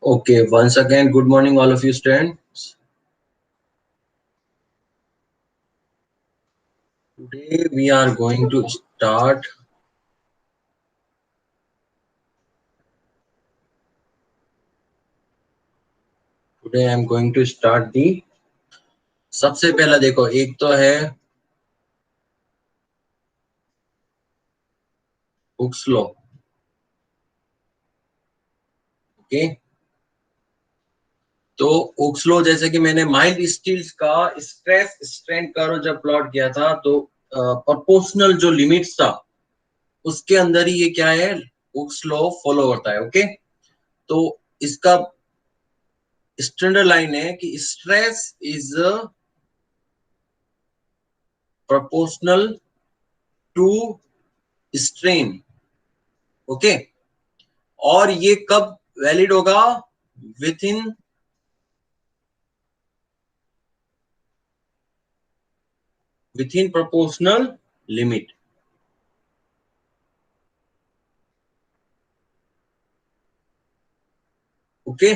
Okay, once again, good morning, all of you students. Today we are going to start today I am going to start the सबसे पहला देखो एक तो है Hooke's law. Okay, तो Hooke's law जैसे कि मैंने माइल्ड स्टील्स का स्ट्रेस स्ट्रेन कर्व जब प्लॉट किया था तो प्रोपोर्शनल जो लिमिट्स था उसके अंदर ही ये क्या है हुक्स लॉ फॉलो करता है। ओके, तो इसका स्टैंडर्ड लाइन है कि stress is proportional to strain। Okay, और ये कब वैलिड होगा? Within proportional limit. Okay,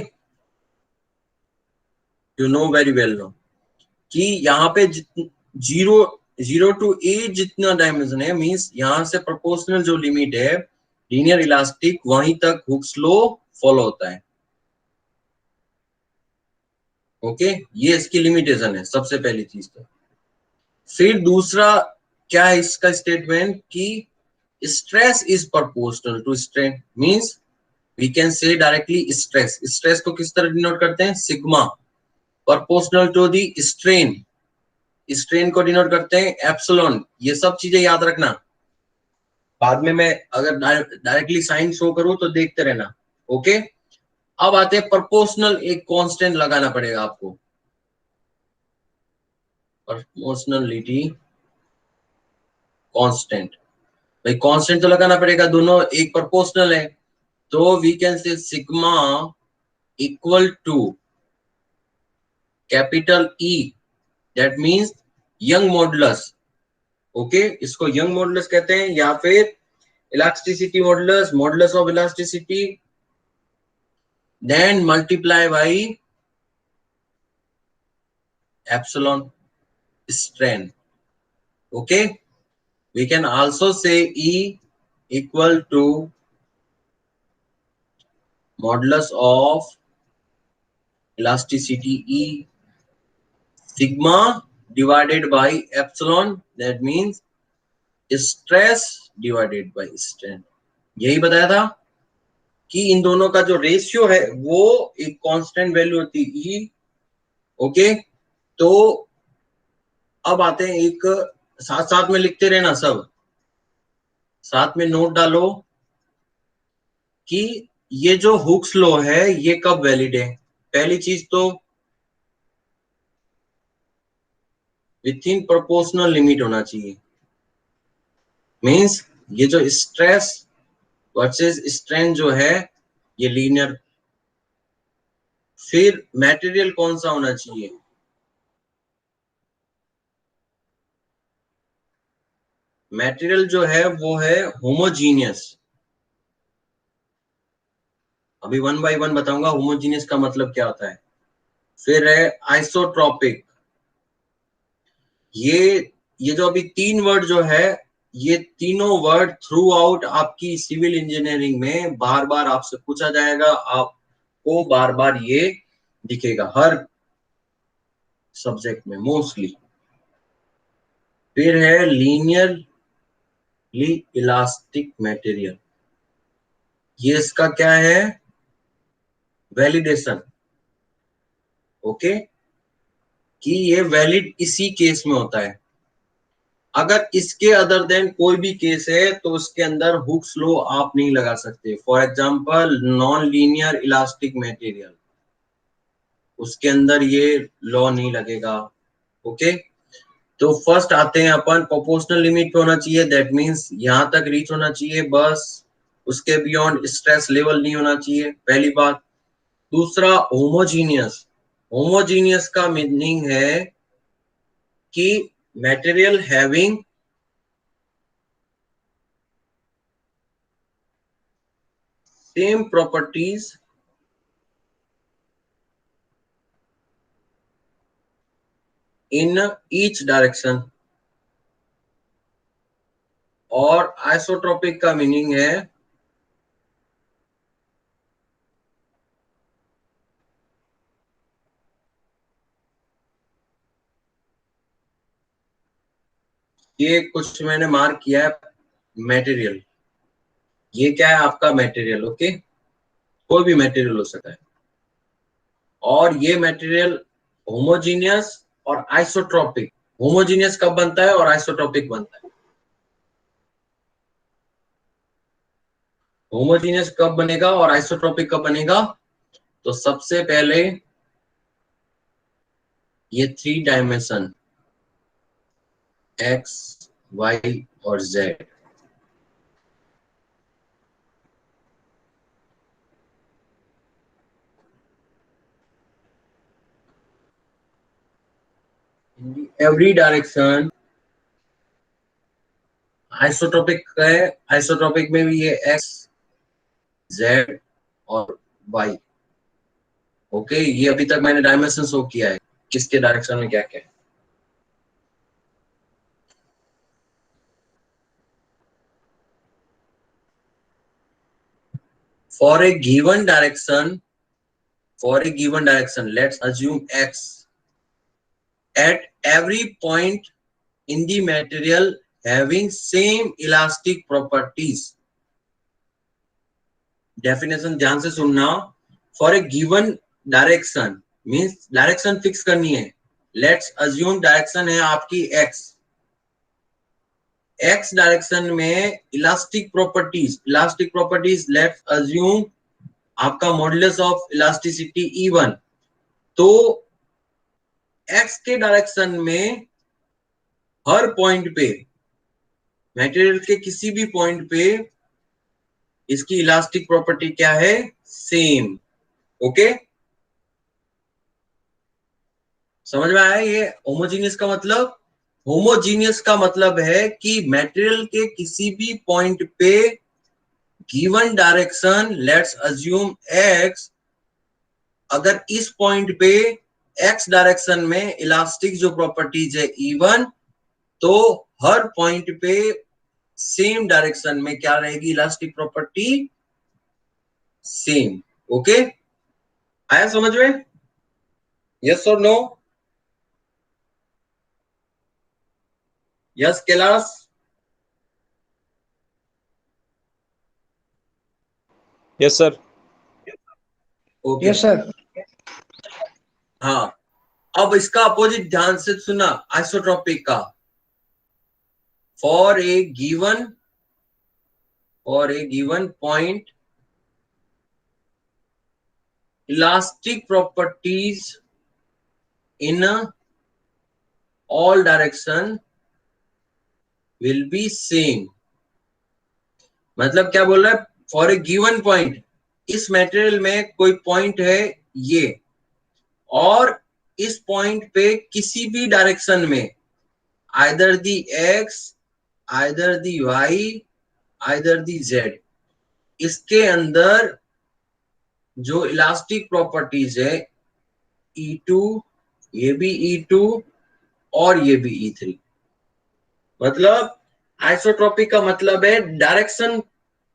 you know very well know कि यहाँ पे जीरो जीरो टू ए जितना डायमेंशन है मींस यहाँ से प्रोपोर्शनल जो लिमिट है लीनियर इलास्टिक वहीं तक हुक्स लॉ फॉलो होता है। ओके, ये इसकी लिमिटेशन है सबसे पहली चीज। तो फिर दूसरा क्या है इसका स्टेटमेंट कि stress is proportional to strain means we can say directly stress. Stress को किस तरह डिनोट करते हैं? Sigma. Proportional to the strain, strain को डिनोट करते हैं एप्सिलॉन। ये सब चीजें याद रखना, बाद में मैं अगर डायरेक्टली साइन शो करूं तो देखते रहना। ओके, अब आते हैं प्रोपोर्शनल। एक कांस्टेंट लगाना पड़ेगा आपको, प्रोपोर्शनलिटी कांस्टेंट। भाई कांस्टेंट तो लगाना पड़ेगा, दोनों एक प्रोपोर्शनल है तो we can say sigma equal to capital E, that means Young modulus. Okay, इसको यंग मॉडुलस कहते हैं या फिर elasticity modulus, modulus of elasticity, then multiply by epsilon strain. Okay, we can also say E equal to modulus of elasticity E sigma divided by epsilon, that means stress divided by strain। यही बताया था कि इन दोनों का जो ratio है वो एक कांस्टेंट वैल्यू होती है E। ओके, तो अब आते हैं एक साथ साथ में लिखते रहना, सब साथ में नोट डालो कि ये जो हुक्स लॉ है ये कब वैलिड है। पहली चीज तो विथ इन प्रोपोर्शनल लिमिट होना चाहिए, मींस ये जो स्ट्रेस वर्सेस स्ट्रेन जो है ये लीनियर। फिर मटेरियल कौन सा होना चाहिए? मटेरियल जो है वो है होमोजीनियस। अभी वन बाय वन बताऊंगा होमोजीनियस का मतलब क्या होता है। फिर है आइसोट्रोपिक। ये जो अभी तीन वर्ड जो है ये तीनों वर्ड थ्रू आउट आपकी सिविल इंजीनियरिंग में बार बार आपसे पूछा जाएगा, आपको बार बार ये दिखेगा हर सब्जेक्ट में मोस्टली। फिर है लीनियरली इलास्टिक मटेरियल, ये इसका क्या है? वैलिडेशन। ओके, कि ये वैलिड इसी केस में होता है। अगर इसके अदर देन कोई भी केस है तो उसके अंदर हुक्स लॉ आप नहीं लगा सकते। For example non linear elastic material, उसके अंदर ये लॉ नहीं लगेगा। ओके, तो फर्स्ट आते हैं अपन प्रोपोर्शनल लिमिट पे होना चाहिए, दैट मींस यहां तक रीच होना चाहिए बस, उसके बियॉन्ड स्ट्रेस लेवल नहीं होना चाहिए, पहली बात। दूसरा होमोजीनियस। होमोजीनियस का मीनिंग है कि material having same properties in each direction. और आइसोट्रोपिक का मीनिंग है ये कुछ मैंने मार्क किया है मटेरियल, ये क्या है आपका मटेरियल, ओके, कोई भी मटेरियल हो सकता है। और ये मटेरियल होमोजीनियस और आइसोट्रोपिक, होमोजीनियस कब बनता है और आइसोट्रोपिक बनता है? होमोजीनियस कब बनेगा और आइसोट्रोपिक कब बनेगा? तो सबसे पहले ये 3 डायमेंशन एक्स, वाई और जेड, एवरी डायरेक्शन आइसोट्रोपिक है। आइसोट्रोपिक में भी ये एक्स, जेड और वाई, ओके। ये अभी तक मैंने डायमेंशन शो किया है किसके डायरेक्शन में क्या क्या है। For a given direction, for a given direction, let's assume x, at every point in the material having same elastic properties। Definition ध्यान से सुनना। For a given direction means direction fix करनी है। लेट्स अज्यूम डायरेक्शन है आपकी x, x direction में elastic properties let's assume आपका modulus of elasticity E1। तो x के डायरेक्शन में हर पॉइंट पे, मटेरियल के किसी भी पॉइंट पे इसकी इलास्टिक प्रॉपर्टी क्या है? Same, okay. समझ में आया ये होमोजीनियस का मतलब? होमोजीनियस का मतलब है कि मटेरियल के किसी भी पॉइंट पे given direction let's assume x, अगर इस पॉइंट पे x डायरेक्शन में इलास्टिक जो प्रॉपर्टीज है E1, तो हर पॉइंट पे सेम डायरेक्शन में क्या रहेगी? Elastic property same, okay. आया समझ में? यस और no? Yes Kailash? Yes sir. Okay yes sir. हाँ, अब इसका अपोजिट ध्यान से सुना, आइसोट्रोपिक का। For a given point elastic properties in all direction will be same. मतलब क्या बोल रहा है? फॉर ए गिवन पॉइंट, इस मटेरियल में कोई पॉइंट है ये, और इस पॉइंट पे किसी भी डायरेक्शन में either the x, either the Y, either the Z, इसके अंदर जो इलास्टिक प्रॉपर्टीज है E2, ये भी E2 और ये भी E3। मतलब आइसोट्रोपिक का मतलब है डायरेक्शन,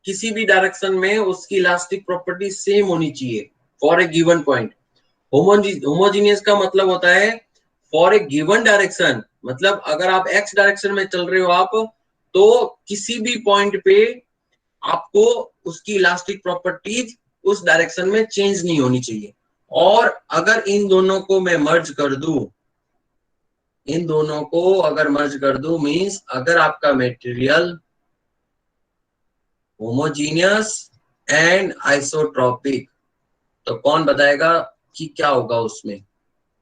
किसी भी डायरेक्शन में उसकी इलास्टिक प्रॉपर्टी सेम होनी चाहिए for a given point. Homogeneous का मतलब होता है फॉर ए गिवन डायरेक्शन, मतलब अगर आप एक्स डायरेक्शन में चल रहे हो आप, तो किसी भी पॉइंट पे आपको उसकी इलास्टिक प्रॉपर्टीज उस डायरेक्शन में चेंज नहीं होनी चाहिए। और अगर इन दोनों को मैं मर्ज कर दूं, इन दोनों को अगर मर्ज कर दूं मींस अगर आपका मटेरियल होमोजीनियस एंड आइसोट्रोपिक, तो कौन बताएगा कि क्या होगा उसमें?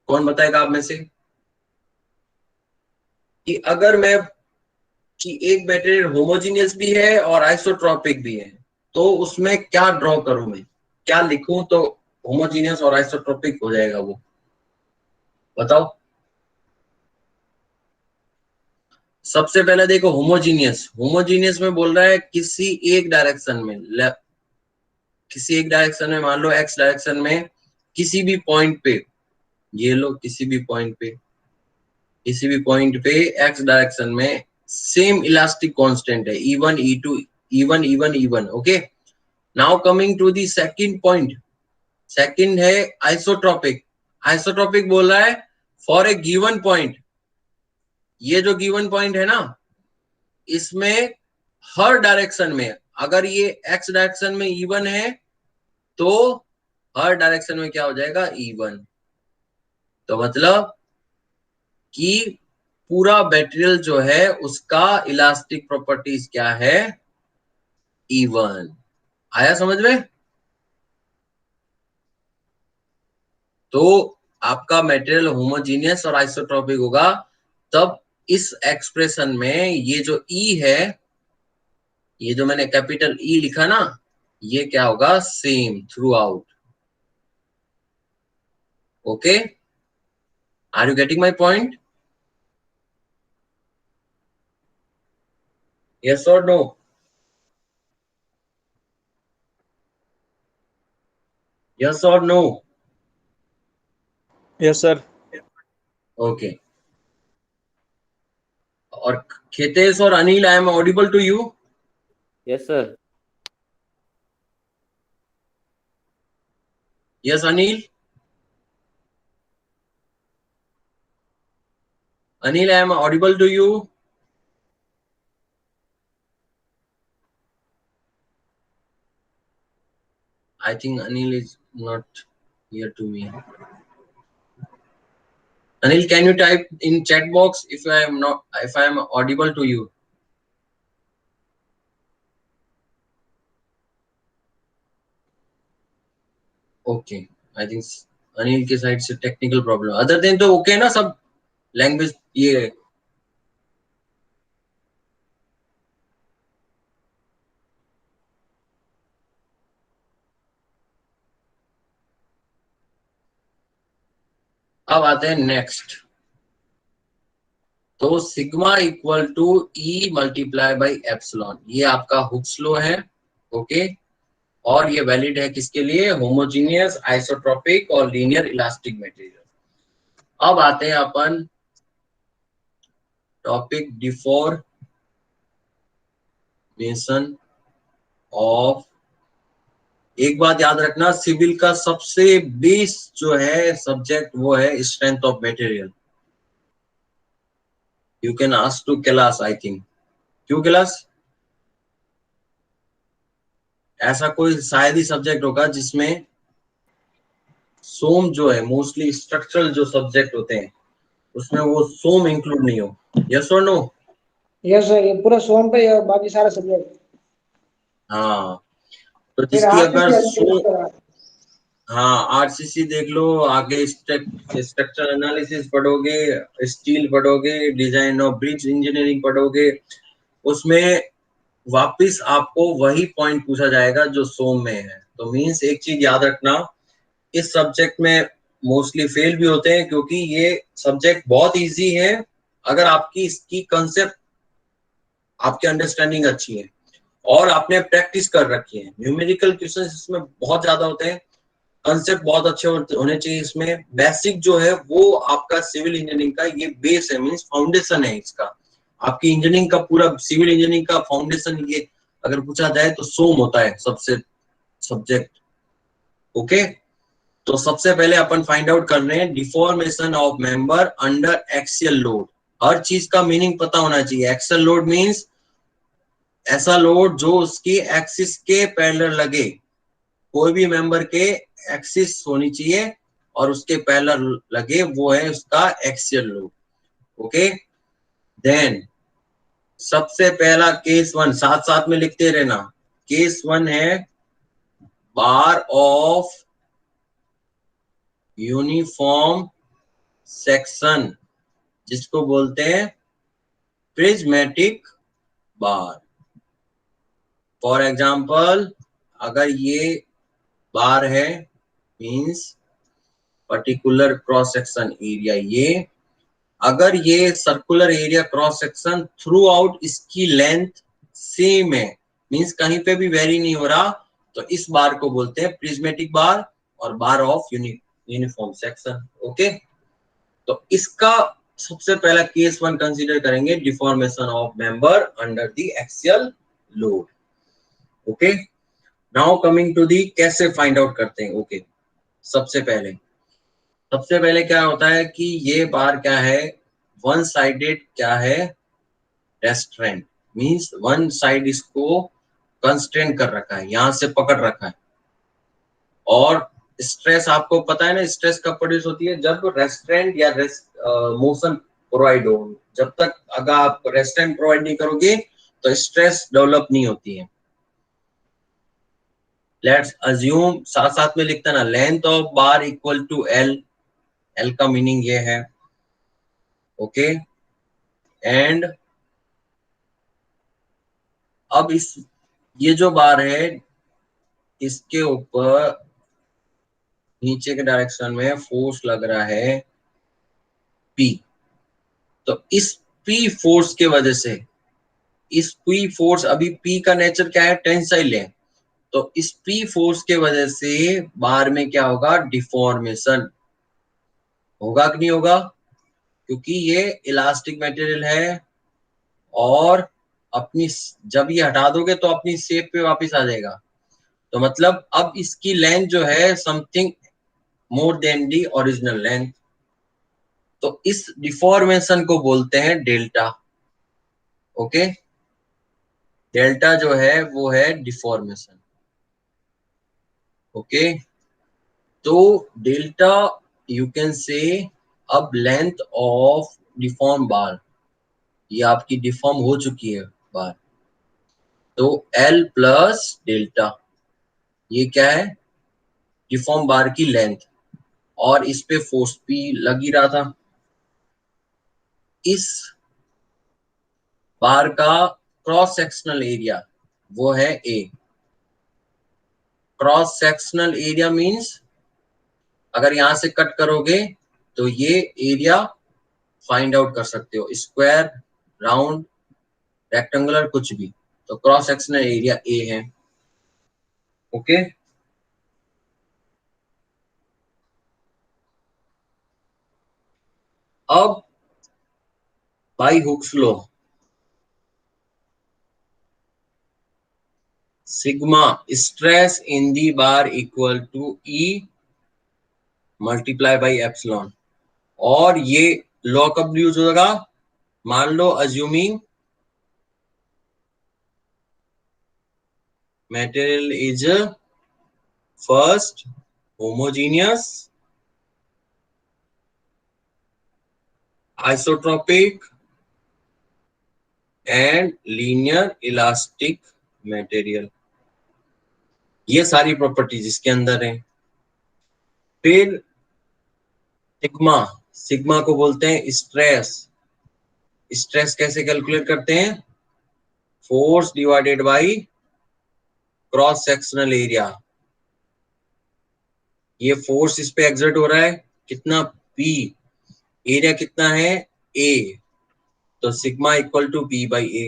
कौन बताएगा आप में से कि अगर मैं कि एक मटेरियल होमोजीनियस भी है और आइसोट्रोपिक भी है, तो उसमें क्या ड्रॉ करूं मैं, क्या लिखूं तो होमोजीनियस और आइसोट्रोपिक हो जाएगा वो? बताओ। सबसे पहले देखो होमोजीनियस में बोल रहा है किसी एक डायरेक्शन में, किसी एक डायरेक्शन में, मान लो एक्स डायरेक्शन में किसी भी पॉइंट पे, ये लो किसी भी पॉइंट पे किसी भी पॉइंट पे एक्स डायरेक्शन में सेम इलास्टिक कांस्टेंट है, E1 E2 E1 E1 E1। Okay, now coming to the second point. Second है आइसोट्रोपिक। आइसोट्रोपिक बोल रहा है फॉर ए गिवन पॉइंट, ये जो गिवन पॉइंट है ना, इसमें हर डायरेक्शन में, अगर ये एक्स डायरेक्शन में E1 है तो हर डायरेक्शन में क्या हो जाएगा, E1। तो मतलब कि पूरा मटेरियल जो है उसका इलास्टिक प्रॉपर्टीज क्या है, E1। आया समझ में? तो आपका मटेरियल होमोजीनियस और आइसोट्रोपिक होगा तब इस एक्सप्रेशन में ये जो E है, ये जो मैंने कैपिटल E लिखा ना, ये क्या होगा, same throughout. Okay, are you getting my point? Yes और नो? यस और नो? Yes sir. ओके, और खेतेश और Anil, I am audible to you? Yes sir. Yes Anil? Anil, I am audible to you? I think Anil is not here to me. Anil, can you type in chat box if I am audible to you? Okay, I think Anil के side से technical problem, other than तो okay ना सब, language ये अब आते हैं next. तो sigma equal to E multiply by epsilon, ये आपका हुक्स लॉ है। ओके, और ये वैलिड है किसके लिए, होमोजीनियस, आइसोट्रोपिक और लीनियर इलास्टिक मटेरियल। अब आते हैं अपन टॉपिक डिफॉर्मेशन ऑफ। एक बात याद रखना, सिविल का सबसे बेस जो है सब्जेक्ट वो है strength of material. You can ask to class, I think. क्यों क्लास? ऐसा कोई शायद ही सब्जेक्ट होगा जिसमें सोम जो है, मोस्टली स्ट्रक्चरल जो सब्जेक्ट होते हैं उसमें वो सोम इंक्लूड नहीं हो। यस और नो? यस सर, ये पूरा सोम पे और बाकी सारा सब्जेक्ट। हाँ, तो फिर जिसकी अगर आरसीसी, हाँ आरसीसी देख लो, आगे स्ट्रक्चर एनालिसिस पढ़ोगे, स्टील पढ़ोगे, डिजाइन ऑफ ब्रिज इंजीनियरिंग पढ़ोगे, उसमें वापस आपको वही पॉइंट पूछा जाएगा जो सोम में है। तो मींस एक चीज याद रखना, इस सब्जेक्ट में मोस्टली फेल भी होते हैं क्योंकि ये सब्जेक्ट बहुत इजी है अगर आपकी इसकी कंसेप्ट, आपकी अंडरस्टैंडिंग अच्छी है और आपने प्रैक्टिस कर रखी है। न्यूमेरिकल क्वेश्चंस इसमें बहुत ज्यादा होते हैं, कंसेप्ट बहुत अच्छे होने चाहिए इसमें। बेसिक जो है वो आपका सिविल इंजीनियरिंग का ये बेस है, मींस फाउंडेशन है इसका। आपकी इंजीनियरिंग का पूरा सिविल इंजीनियरिंग का फाउंडेशन ये अगर पूछा जाए तो सोम होता है सबसे सब्जेक्ट। ओके, तो सबसे पहले अपन फाइंड आउट कर रहे हैं deformation of member under axial load. हर चीज का मीनिंग पता होना चाहिए। एक्सियल लोड मींस ऐसा लोड जो उसकी एक्सिस के पैरेलल लगे, कोई भी मेंबर के एक्सिस होनी चाहिए और उसके पैरेलल लगे, वो है उसका एक्सियल लोड। ओके, देन सबसे पहला केस वन, साथ साथ में लिखते रहना। केस वन है बार ऑफ यूनिफॉर्म सेक्शन, जिसको बोलते हैं प्रिज्मेटिक बार। फॉर एग्जाम्पल, अगर ये बार है means particular cross section area, ये अगर ये circular area cross section through out इसकी लेंथ सेम है, मींस कहीं पे भी वेरी नहीं हो रहा, तो इस बार को बोलते हैं प्रिज्मेटिक बार और bar of uniform section. Okay, तो इसका सबसे पहला केस 1 कंसीडर करेंगे, deformation of member under the axial load. Okay, now coming to the कैसे फाइंड आउट करते हैं। ओके, सबसे पहले क्या होता है कि ये बार क्या है, वन साइडेड क्या है, रेस्ट्रेंट, मींस वन साइड इसको कंस्ट्रेंट कर रखा है, यहां से पकड़ रखा है। और स्ट्रेस आपको पता है ना, स्ट्रेस कब प्रोड्यूस होती है, जब रेस्ट्रेंट या मोशन प्रोवाइड हो। जब तक अगर आप रेस्ट्रेंट प्रोवाइड नहीं करोगे तो स्ट्रेस डेवलप नहीं होती है। लेट्स अज्यूम, साथ साथ में लिखता ना, length of bar equal to L, L का मीनिंग ये है। ओके, एंड अब ये जो बार है इसके ऊपर नीचे के डायरेक्शन में फोर्स लग रहा है P। तो इस P फोर्स के वजह से, इस P फोर्स, अभी P का नेचर क्या है, टेंसाइल है। तो इस P फोर्स के वजह से बार में क्या होगा, डिफॉर्मेशन होगा कि नहीं होगा, क्योंकि ये इलास्टिक मटेरियल है और अपनी, जब ये हटा दोगे तो अपनी शेप पे वापस आ जाएगा। तो मतलब अब इसकी लेंथ जो है something more than the original length. तो इस डिफॉर्मेशन को बोलते हैं डेल्टा। ओके, डेल्टा जो है वो है डिफॉर्मेशन। ओके, तो डेल्टा यू कैन से, अब लेंथ ऑफ डिफॉर्म बार, ये आपकी डिफॉर्म हो चुकी है बार, तो L प्लस डेल्टा, ये क्या है, डिफॉर्म बार की लेंथ, और इस पे फोर्स P लग ही रहा था। इस बार का क्रॉस सेक्शनल एरिया वो है A। Cross sectional area means अगर यहां से कट करोगे तो ये एरिया फाइंड आउट कर सकते हो, स्क्वायर, राउंड, रेक्टेंगुलर, कुछ भी। तो क्रॉस सेक्शनल एरिया ए है। ओके, अब by Hooke's law, sigma stress in the bar equal to E multiply by epsilon. और ये लॉ कब यूज होगा, मान लो assuming material is first homogeneous, isotropic and linear elastic material, ये सारी प्रॉपर्टीज इसके अंदर है। फिर सिग्मा, सिग्मा को बोलते हैं स्ट्रेस। स्ट्रेस कैसे कैलकुलेट करते हैं, force divided by cross sectional area. ये फोर्स इस पे एक्सर्ट हो रहा है कितना, P, एरिया कितना है A, तो sigma equal to P by A।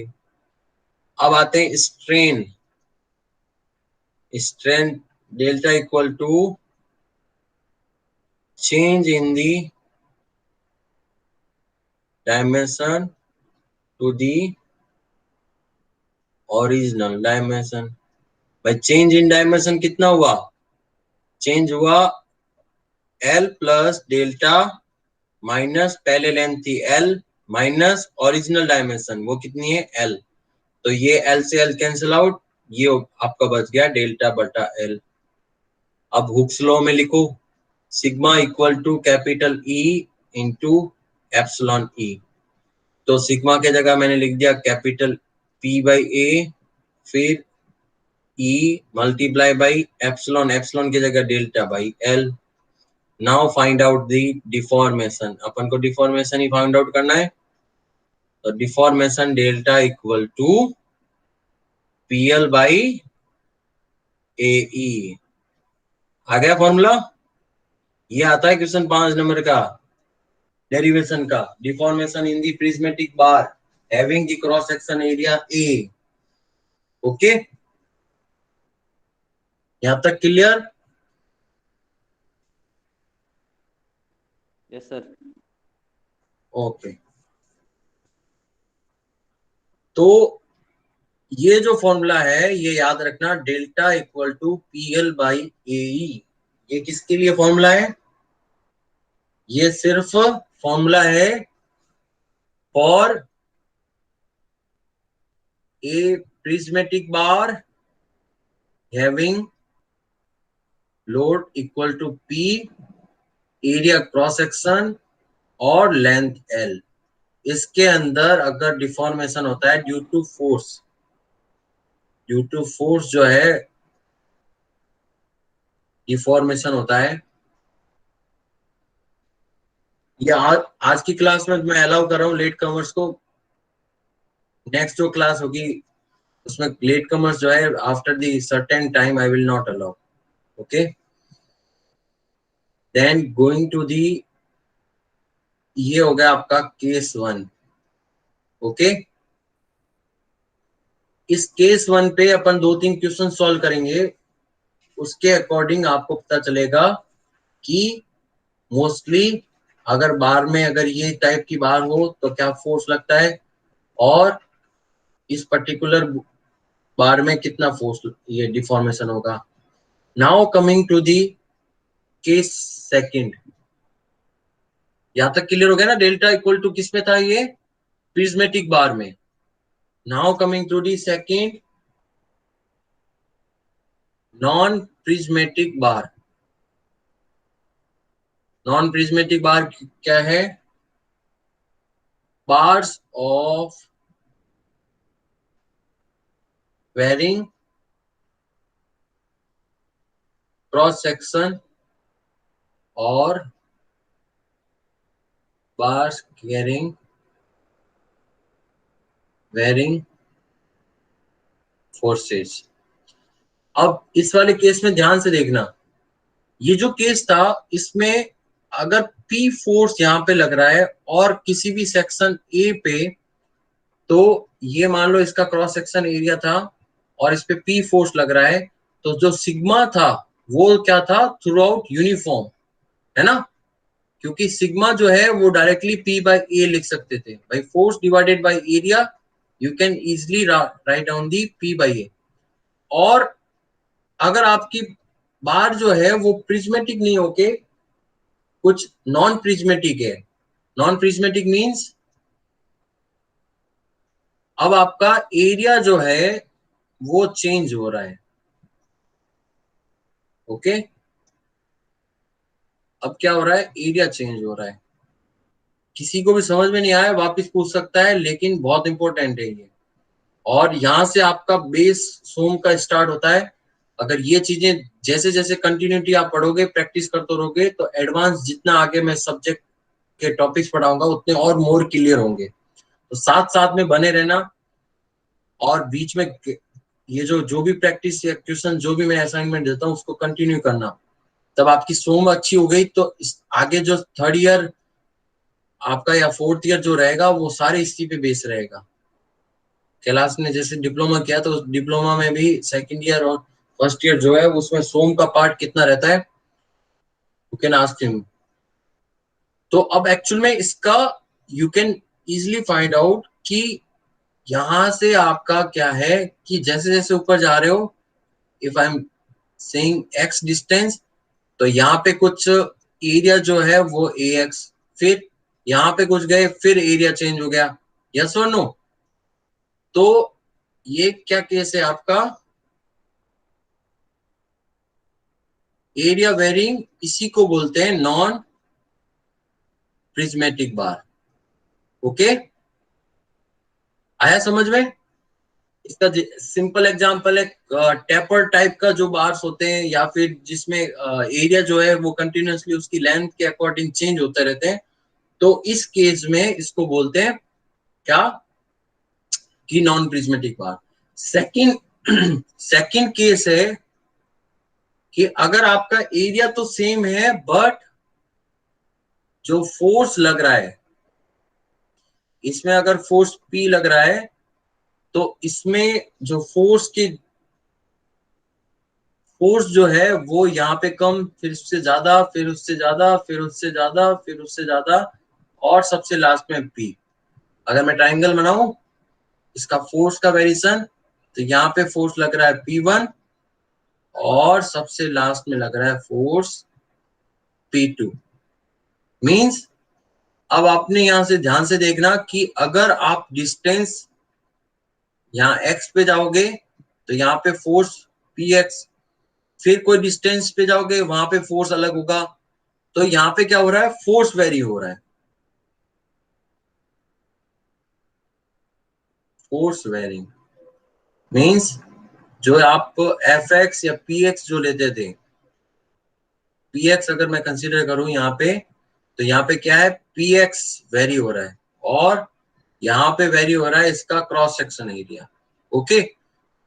अब आते हैं strain, strain delta equal to change in the dimension to the original dimension. भाई चेंज इन डायमेंशन कितना हुआ, चेंज हुआ L प्लस डेल्टा माइनस, पहले लेंथ थी L माइनस ओरिजिनल डायमेंशन वो कितनी है L, तो ये L से L कैंसिल आउट, ये आपका बच गया डेल्टा बटा L। अब हुक्स लॉ में लिखो, sigma equal to capital E into epsilon E। तो सिग्मा के जगह मैंने लिख दिया कैपिटल P बाई A, फिर E multiply by epsilon, epsilon की जगह delta by L। Now find out the deformation, अपन को डिफॉर्मेशन ही फाइंड आउट करना है। तो deformation delta equal to PL by AE। आ गया फॉर्मूला, ये आता है क्वेश्चन 5 नंबर का, डेरिवेशन का। Deformation in the prismatic bar having the cross section area A। Okay, यहां तक क्लियर। Yes sir. ओके, तो ये जो फॉर्मूला है ये याद रखना, delta equal to PL by AE। ये किसके लिए फॉर्मूला है? ये सिर्फ फॉर्मूला है for a prismatic bar having load equal to P, area cross section और लेंथ L। इसके अंदर अगर डिफॉर्मेशन होता है ड्यू टू फोर्स, जो है डिफॉर्मेशन होता है, ये आज की क्लास में मैं अलाउ कर रहा हूँ लेट कमर्स को। नेक्स्ट जो क्लास होगी उसमें लेट कमर्स जो है after the certain time I will not allow. Okay, then going to the, ये हो गया आपका केस 1। ओके, इस केस 1 पे अपन 2-3 क्वेश्चन सॉल्व करेंगे, उसके अकॉर्डिंग आपको पता चलेगा कि मोस्टली अगर बार में अगर ये टाइप की बार हो तो क्या फोर्स लगता है, और इस पर्टिकुलर बार में कितना फोर्स ये डिफॉर्मेशन होगा। Now coming to the case second, यहां तक क्लियर हो गया ना? डेल्टा इक्वल टू किस में था? ये प्रिज्मेटिक बार में। Now coming to the second, non prismatic bar. Non prismatic bar क्या है? Bars of varying cross section और बार्स कैरिंग वेरिंग फोर्सेस। अब इस वाले केस में ध्यान से देखना, ये जो केस था इसमें अगर P फोर्स यहाँ पे लग रहा है और किसी भी सेक्शन A पे, तो ये मान लो इसका क्रॉस सेक्शन एरिया था और इस पे P फोर्स लग रहा है, तो जो सिग्मा था वो क्या था? थ्रू आउट यूनिफॉर्म, है ना? क्योंकि सिग्मा जो है वो डायरेक्टली P बाई A लिख सकते थे, भाई force divided by area, you can easily write down the P by A। और अगर आपकी बार जो है वो प्रिज्मेटिक नहीं होके कुछ नॉन प्रिज्मेटिक है, नॉन प्रिज्मेटिक मींस अब आपका एरिया जो है वो चेंज हो रहा है। ओके, अब क्या हो रहा है? एरिया चेंज हो रहा है। किसी को भी समझ में नहीं आया वापस पूछ सकता है, लेकिन बहुत इंपॉर्टेंट है ये। और यहां से आपका बेस सोम का स्टार्ट होता है। अगर ये चीजें जैसे जैसे कंटिन्यूटी आप पढ़ोगे, प्रैक्टिस करते रहोगे, तो एडवांस जितना आगे मैं सब्जेक्ट के टॉपिक्स पढ़ाऊंगा उतने और मोर क्लियर होंगे। तो साथ साथ में बने रहना, और बीच में ये जो भी प्रैक्टिस या क्वेश्चन जो भी मैं असाइनमेंट देता हूँ उसको कंटिन्यू करना। तब आपकी सोम अच्छी हो गई तो आगे जो थर्ड ईयर आपका या फोर्थ ईयर जो रहेगा वो सारे इसी पे बेस रहेगा। कैलाश ने जैसे डिप्लोमा किया तो डिप्लोमा में भी सेकंड ईयर और फर्स्ट ईयर जो है उसमें सोम का पार्ट कितना रहता है, यू कैन आस्क हिम। तो अब एक्चुअल में इसका you can easily find out कि यहां से आपका क्या है कि जैसे जैसे ऊपर जा रहे हो, if I am saying x distance, तो यहाँ पे कुछ एरिया जो है वो ax, फिर यहाँ पे कुछ गए फिर एरिया चेंज हो गया, यस और नो? तो ये क्या केस है आपका? एरिया वेरिंग, इसी को बोलते हैं नॉन प्रिज्मेटिक बार। ओके, आया समझ में? इसका सिंपल एग्जांपल है टेपर टाइप का जो बार्स होते हैं, या फिर जिसमें एरिया जो है वो कंटिन्यूअसली उसकी लेंथ के अकॉर्डिंग चेंज होते रहते हैं, तो इस केस में इसको बोलते हैं क्या? कि नॉन प्रिज्मेटिक बार। सेकंड सेकंड केस है कि अगर आपका एरिया तो सेम है बट जो फोर्स लग रहा है, इसमें अगर फोर्स P लग रहा है तो इसमें जो फोर्स जो है वो यहाँ पे कम, फिर उससे ज्यादा, फिर उससे ज्यादा, फिर उससे ज्यादा, फिर उससे ज्यादा, और सबसे लास्ट में P। अगर मैं ट्राइंगल बनाऊं इसका फोर्स का वेरिएशन, तो यहाँ पे फोर्स लग रहा है P1 और सबसे लास्ट में लग रहा है फोर्स P2। मींस अब आपने यहां से ध्यान से देखना कि अगर आप डिस्टेंस यहाँ x पे जाओगे तो यहाँ पे फोर्स Px, फिर कोई डिस्टेंस पे जाओगे वहां पे फोर्स अलग होगा। तो यहाँ पे क्या हो रहा है, फोर्स वेरी हो रहा है, फोर्स वेरी मींस जो आप Fx या Px जो लेते थे, Px अगर मैं कंसीडर करूं यहाँ पे, तो यहाँ पे क्या है, Px वेरी हो रहा है और यहाँ पे वेरी हो रहा है इसका क्रॉस सेक्शन एरिया। ओके,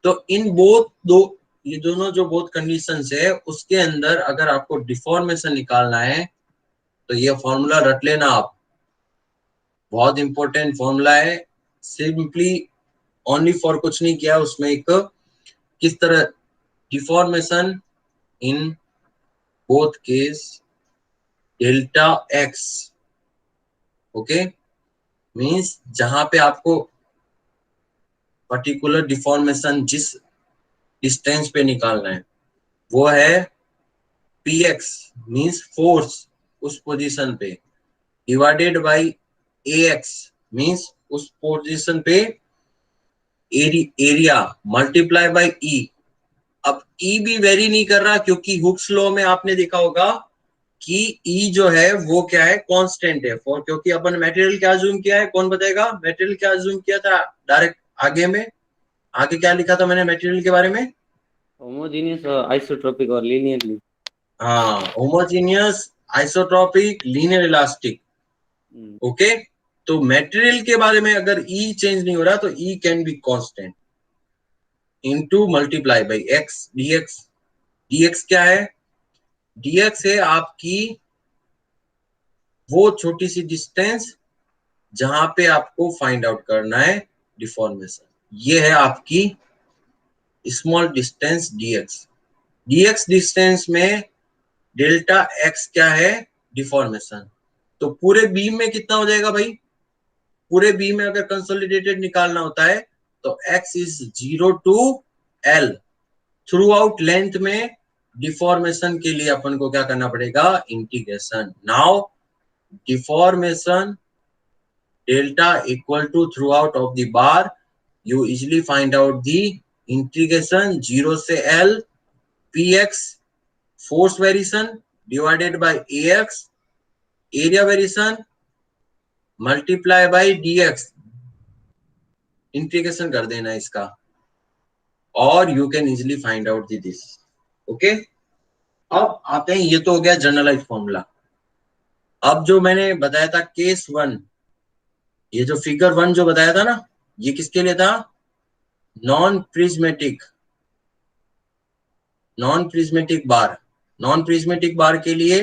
तो इन बोथ दो, ये दोनों जो बोथ कंडीशंस है उसके अंदर अगर आपको डिफॉर्मेशन निकालना है तो ये फॉर्मूला रट लेना आप, बहुत इंपॉर्टेंट फॉर्मूला है। सिंपली ओनली फॉर कुछ नहीं किया उसमें, एक किस तरह deformation in both case delta x. Okay, means जहां पे आपको पर्टिकुलर डिफॉर्मेशन जिस डिस्टेंस पे निकालना है वो है Px, मींस फोर्स उस पोजीशन पे, डिवाइडेड बाई Ax, मींस उस पोजीशन पे एरिया, मल्टीप्लाई बाई E। अब E भी वेरी नहीं कर रहा क्योंकि हुक्स लॉ में आपने देखा होगा कि E जो है वो क्या है, कांस्टेंट है। फॉर क्योंकि अपन मटेरियल क्या अज्यूम किया है, कौन बताएगा, मटेरियल क्या अज्यूम किया था डायरेक्ट आगे में, आगे क्या लिखा था मैंने मटेरियल के बारे में, होमोजीनियस और आइसोट्रोपिक और लीनियरली। हाँ, homogeneous, isotropic, linear elastic. Okay, तो मटेरियल के बारे में अगर E चेंज नहीं हो रहा तो E can be constant into multiply by x dx। dx क्या है, dx है आपकी वो छोटी सी डिस्टेंस जहां पे आपको फाइंड आउट करना है डिफॉर्मेशन, ये है आपकी small distance dx। dx distance में डेल्टा x क्या है, डिफॉर्मेशन। तो पूरे बीम में कितना हो जाएगा भाई, पूरे बीम में अगर कंसोलिडेटेड निकालना होता है तो x is 0 to l। Throughout length में डिफॉर्मेशन के लिए अपन को क्या करना पड़ेगा, integration. Now deformation delta equal to throughout of the bar, you easily find out the integration 0 से L Px force variation divided by Ax area variation multiply by dx, integration कर देना इसका और you can easily find out this। Okay, अब आते हैं, ये तो हो गया जनरलाइज फॉर्मूला। अब जो मैंने बताया था केस वन, ये जो फिगर वन जो बताया था ना, ये किसके लिए था, non prismatic, non prismatic bar. Non prismatic bar के लिए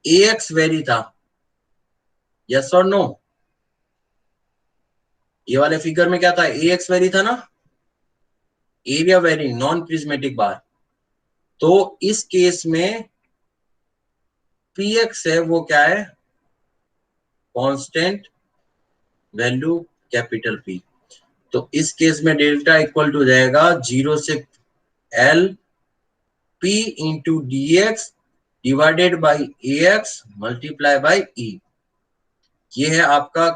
Ax वेरी था, यस और नो। ये वाले फिगर में क्या था, Ax वेरी था ना, एरिया वेरी, नॉन प्रिज्मेटिक बार। तो इस केस में Px है वो क्या है, कांस्टेंट वैल्यू कैपिटल P। तो इस केस में डेल्टा इक्वल टू जाएगा 0 से L P into D x divided by Ax multiply by E। ये है आपका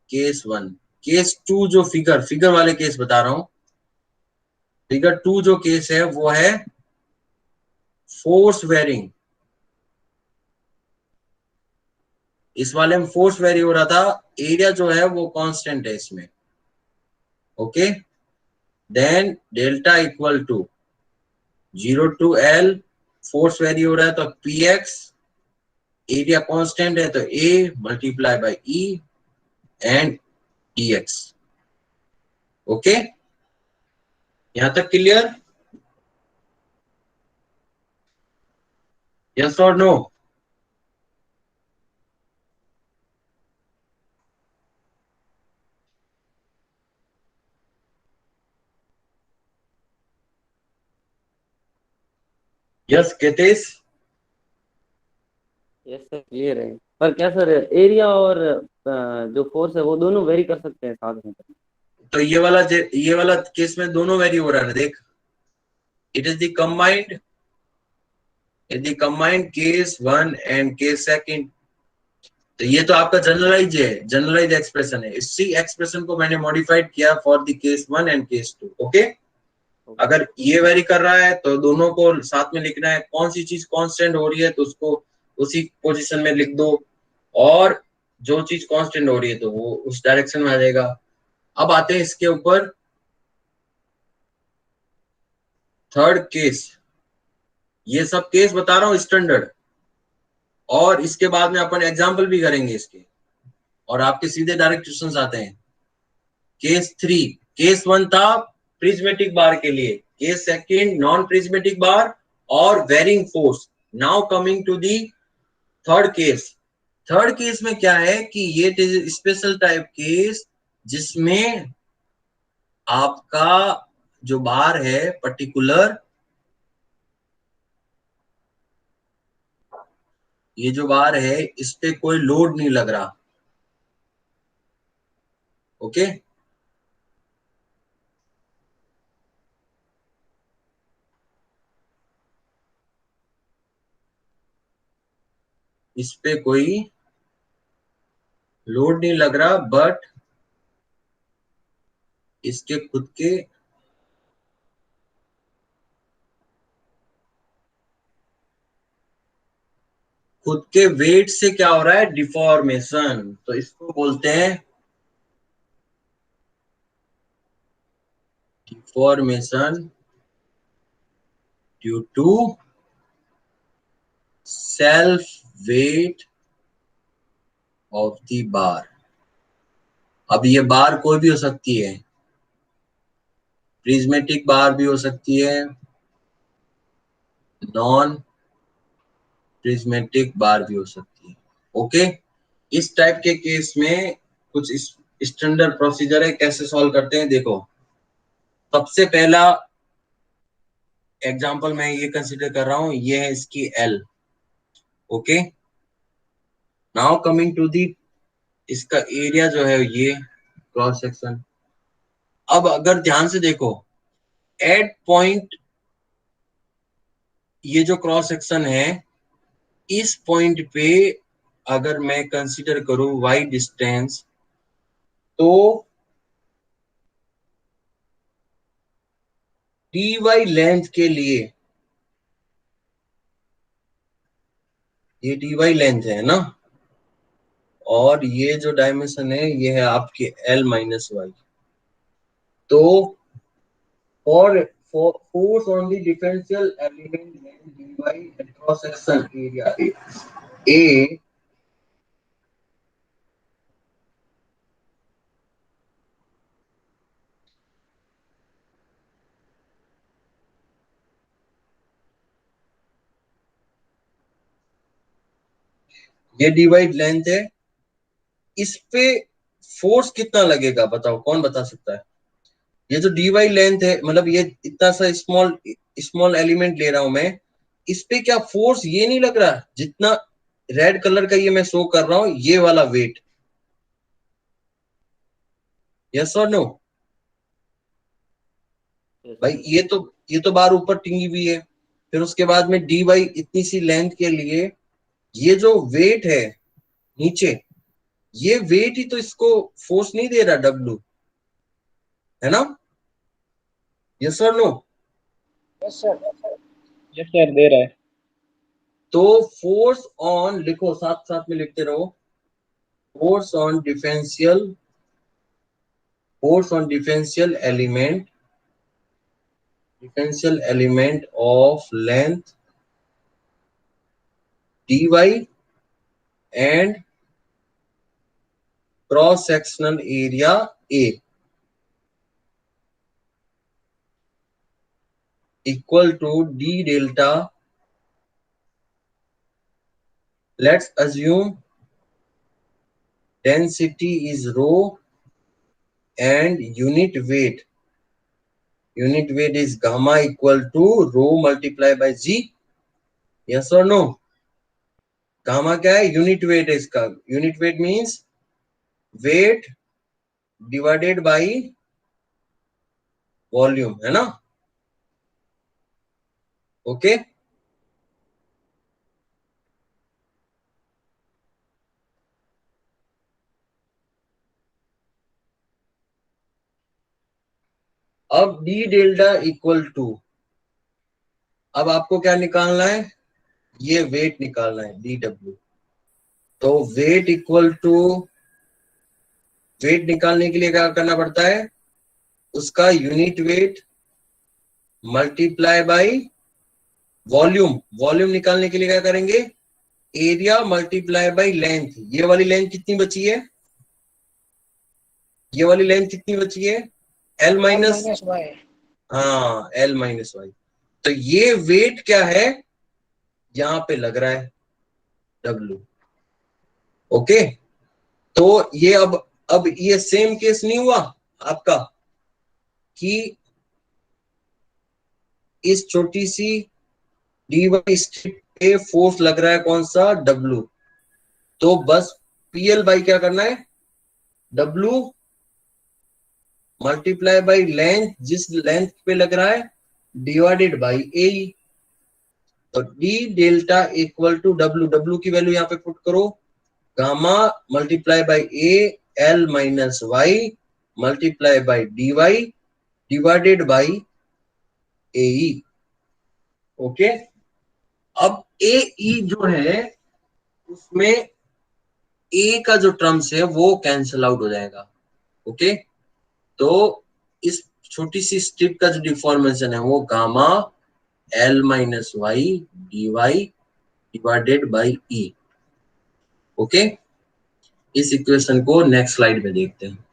केस वन। केस टू जो फिगर वाले केस बता रहा हूं, फिगर टू जो केस है वो है फोर्स वेरिंग। इस वाले में फोर्स वेरी हो रहा था, एरिया जो है वो कांस्टेंट है इसमें। Okay, then delta equal to 0 to L, force vary हो रहा है तो Px, एरिया कांस्टेंट है तो A multiply by E and dx। Okay, यहां तक क्लियर, यस और no. Yes Ketesh, yes sir, clear है। पर क्या सर एरिया और जो फोर्स है वो दोनों वेरी कर सकते हैं साथ में? तो ये वाला केस में दोनों वेरी हो रहा है, देख, it is the combined case 1 and case second. तो ये तो आपका जनरलाइज एक्सप्रेशन है। इसी एक्सप्रेशन को मैंने मॉडिफाइड किया for the case 1 and case 2। Okay, अगर ये वेरी कर रहा है तो दोनों को साथ में लिखना है। कौन सी चीज कांस्टेंट हो रही है तो उसको उसी पोजीशन में लिख दो, और जो चीज कांस्टेंट हो रही है तो वो उस डायरेक्शन में आ जाएगा। अब आते हैं इसके ऊपर थर्ड केस। ये सब केस बता रहा हूं स्टैंडर्ड, और इसके बाद में अपन एग्जाम्पल भी करेंगे इसके, और आपके सीधे डायरेक्ट क्वेश्चन आते हैं। केस 3, केस 1 था प्रिज्मेटिक बार के लिए, case second non prismatic bar और varying force. Now coming to the third case. Third case में क्या है कि ये स्पेशल टाइप केस जिसमें आपका जो बार है पर्टिकुलर, ये जो बार है इस पे कोई लोड नहीं लग रहा। ओके, इस पे कोई लोड नहीं लग रहा, बट इसके खुद के वेट से क्या हो रहा है, डिफॉर्मेशन। तो इसको बोलते हैं deformation due to self weight of the bar. अब ये बार कोई भी हो सकती है, प्रिज्मेटिक बार भी हो सकती है, नॉन प्रिज्मेटिक बार भी हो सकती है। ओके, इस टाइप के केस में कुछ स्टैंडर्ड प्रोसीजर है, कैसे सॉल्व करते हैं देखो। सबसे पहला एग्जांपल मैं ये कंसीडर कर रहा हूं, ये है इसकी L. Okay, now coming to the, इसका एरिया जो है ये क्रॉस सेक्शन। अब अगर ध्यान से देखो, एट पॉइंट ये जो क्रॉस सेक्शन है, इस पॉइंट पे अगर मैं कंसीडर करूं वाई डिस्टेंस, तो डी वाई लेंथ के लिए, ये डी वाई लेंथ है ना, और ये जो डायमेंशन है ये है आपकी एल माइनस वाई। तो for force on the differential element D Y cross section area A, ये डी वाई लेंथ है, इस पे फोर्स कितना लगेगा बताओ, कौन बता सकता है। ये जो डी वाई लेंथ है, मतलब ये इतना सा स्मॉल स्मॉल एलिमेंट ले रहा हूं मैं, इस पे क्या फोर्स ये नहीं लग रहा जितना रेड कलर का ये मैं शो कर रहा हूं, ये वाला वेट। यस और नो भाई, ये तो बार ऊपर टिंगी हुई है, फिर उसके बाद में डी वाई इतनी सी लेंथ के लिए ये जो वेट है नीचे, ये वेट ही तो इसको फोर्स नहीं दे रहा, डब्ल्यू, है ना। यस और no. Yes sir. Yes sir, दे रहा है। तो फोर्स ऑन लिखो, साथ साथ में लिखते रहो, force on differential element of length dy and cross sectional area A equal to d delta. Let's assume density is rho and unit weight is gamma equal to rho multiplied by g. Yes or no? Gamma क्या है? Unit wait है इसका। Unit weight means weight divided by volume, है ना? Okay. अब D delta equal to, अब आपको क्या निकालना है? ये वेट निकालना है, डी डब्ल्यू। तो वेट इक्वल टू, वेट निकालने के लिए क्या करना पड़ता है? उसका unit weight multiply by volume. Volume निकालने के लिए क्या करेंगे? Area multiply by length. ये वाली लेंथ कितनी बची है? ये वाली लेंथ कितनी बची है? L minus, Y. हाँ एल माइनस वाई। तो ये वेट क्या है? यहां पे लग रहा है डब्ल्यू। ओके। तो ये अब ये सेम केस नहीं हुआ आपका कि इस छोटी सी डी वाई स्ट्रिप पे फोर्स लग रहा है कौन सा? डब्ल्यू। तो बस पीएल बाई क्या करना है? डब्ल्यू मल्टीप्लाई बाई लेंथ, जिस लेंथ पे लग रहा है, डिवाइडेड बाई ए। तो D delta equal to W, W की वैल्यू यहाँ पे पुट करो, gamma multiply by A L minus Y multiply by D Y divided by A. Okay. अब ए ई जो है उसमें ए का जो टर्म्स है वो कैंसिल आउट हो जाएगा। ओके। तो इस छोटी सी स्ट्रिप का जो डिफॉर्मेशन है वो gamma L minus Y D Y divided by E. Okay. इस इक्वेशन को नेक्स्ट स्लाइड में देखते हैं।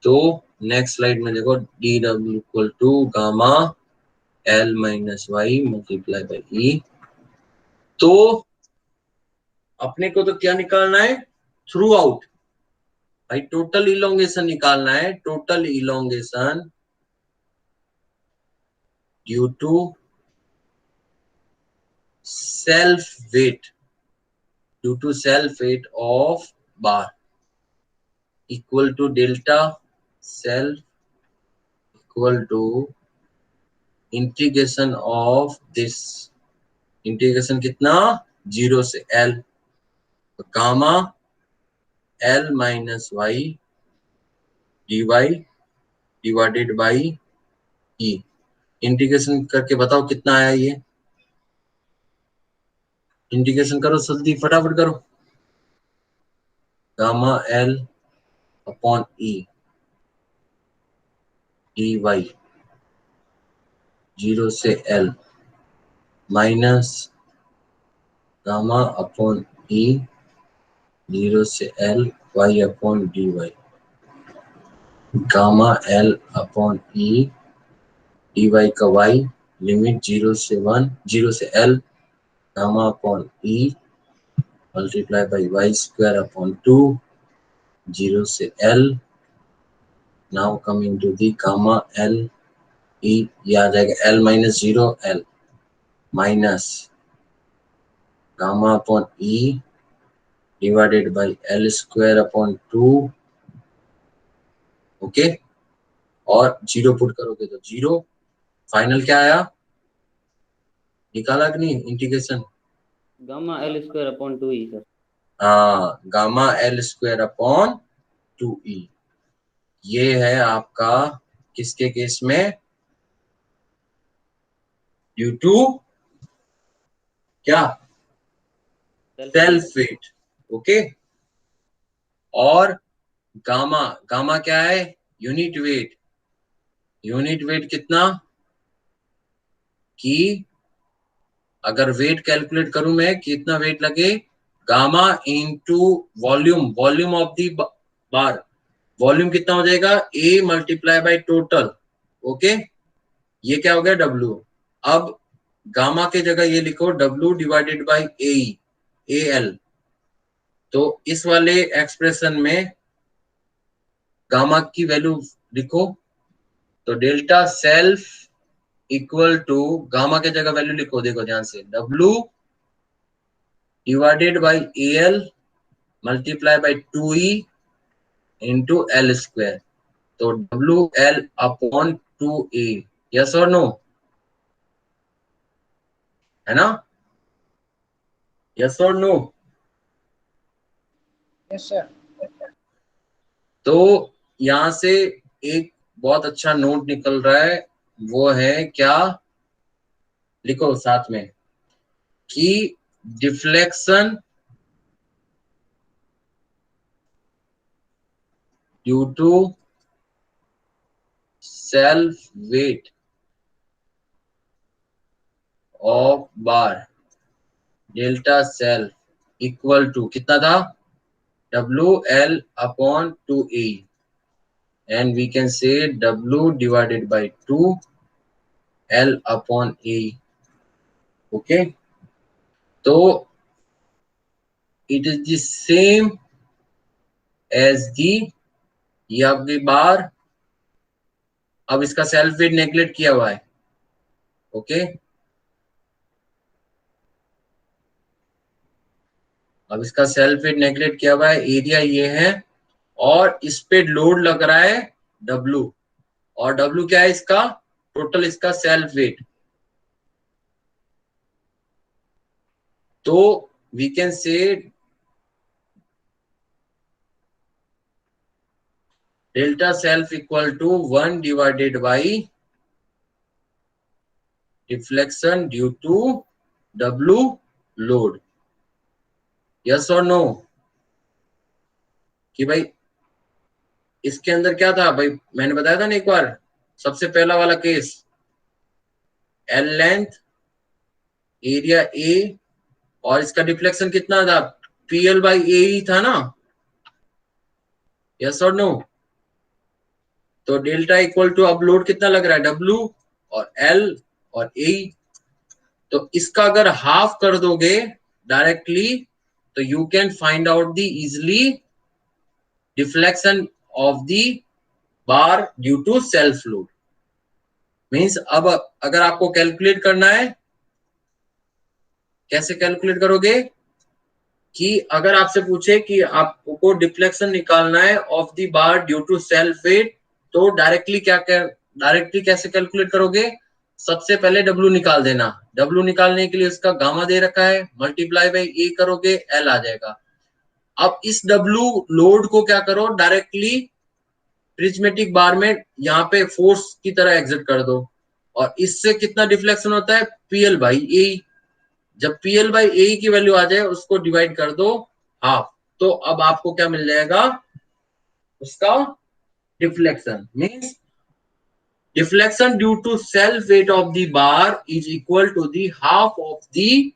तो नेक्स्ट स्लाइड में देखो, D W equal to gamma L minus Y multiply by E. तो अपने को तो क्या निकालना है? थ्रू आउट भाई, टोटल इलोंगेशन निकालना है। Total elongation due to self weight, due to self weight of bar equal to delta self equal to integration of this, integration कितना? 0 से L, gamma L minus Y D Y divided by E. Integration करके बताओ कितना आया ये? Integration करो जल्दी, फटाफट करो। Gamma L upon E D Y 0 से L minus gamma upon E 0 से L Y upon D Y, gamma L upon E D Y का वाई लिमिट 0 से 1, 0 से L gamma upon E multiply by Y square upon 2 0 से L. Now coming to the gamma L E, ये आ जाएगा L minus 0 L minus gamma upon E divided by L square upon 2। Okay. और 0 put करोगे तो 0। Final क्या आया? निकाला कि नहीं integration? Gamma L square upon 2 ई सर। हाँ, gamma L square upon 2e। ये है आपका किसके केस में? ड्यू टू क्या? Self weight. ओके। और गामा, गामा क्या है? Unit wait. यूनिट वेट कितना? कि अगर वेट कैलकुलेट करूं मैं, कितना वेट लगे? Gamma into volume, volume of the bar, volume कितना हो जाएगा? A multiply by total. Okay. ये क्या हो गया? डब्ल्यू। अब गामा के जगह ये लिखो W divided by A L. तो इस वाले एक्सप्रेशन में गामा की वैल्यू लिखो, तो delta self equal to gamma के जगह वैल्यू लिखो, देखो ध्यान से, W divided by AL multiply by 2E into L square, तो WL अपॉन 2A, यस और नो, है ना, यस और नो। Yes sir. तो यहां से एक बहुत अच्छा नोट निकल रहा है, वो है क्या, लिखो साथ में, कि deflection due to self weight of bar delta self equal to कितना था, WL upon 2A, and we can say W divided by 2 L upon A. Okay, तो it is the same as the, ये आपकी बार, अब इसका self wait neglect किया हुआ है। ओके, अब इसका सेल्फ वेट नेगलेक्ट किया हुआ है, एरिया ये है, और इस पे लोड लग रहा है W, और W क्या है इसका, टोटल इसका सेल्फ वेट। तो we can say delta self equal to 1 divided by deflection due to W load, yes और नो, कि भाई इसके अंदर क्या था भाई, मैंने बताया था ना एक बार, सबसे पहला वाला case, L length, area A, और इसका डिफ्लेक्शन कितना था, PL बाई A ही था ना, यस और नो। तो डेल्टा इक्वल टू, अब लोड कितना लग रहा है, W और L और A, तो इसका अगर हाफ कर दोगे डायरेक्टली, तो you can find out the easily deflection of the bar due to self load. Means अब अगर आपको कैलकुलेट करना है, कैसे कैलकुलेट करोगे, कि अगर आपसे पूछे कि आपको डिफ्लेक्शन निकालना है of the bar due to self weight, तो डायरेक्टली डायरेक्टली कैसे कैलकुलेट करोगे, सबसे पहले W निकाल देना, W निकालने के लिए उसका गामा दे रखा है, मल्टीप्लाई बाई A करोगे, L आ जाएगा। अब इस W लोड को क्या करो, डायरेक्टली प्रिज्मेटिक बार में यहाँ पे फोर्स की तरह एग्जिट कर दो, और इससे कितना डिफ्लेक्शन होता है, PL बाई A। जब PL बाई A की वैल्यू आ जाए, उसको डिवाइड कर दो हाफ, तो अब आपको क्या मिल जाएगा, उसका deflection, means deflection due to self weight of the bar is equal to the half of the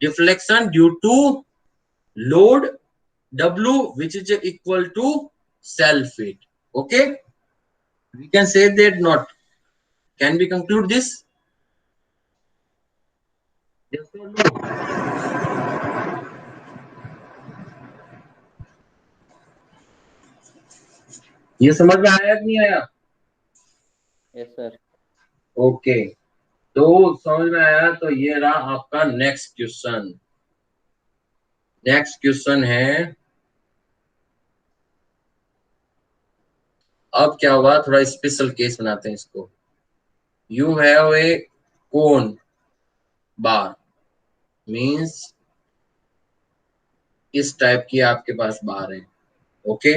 deflection due to load W, which is equal to self weight. Okay, we can say that, not, can we conclude this, yes or no? ये समझ में आया कि नहीं आया, yes sir. Okay, तो समझ में आया, तो ये रहा आपका नेक्स्ट क्वेश्चन। नेक्स्ट क्वेश्चन है, अब क्या हुआ, थोड़ा स्पेशल केस बनाते हैं इसको। You have a cone bar, means इस टाइप की आपके पास बार है, okay,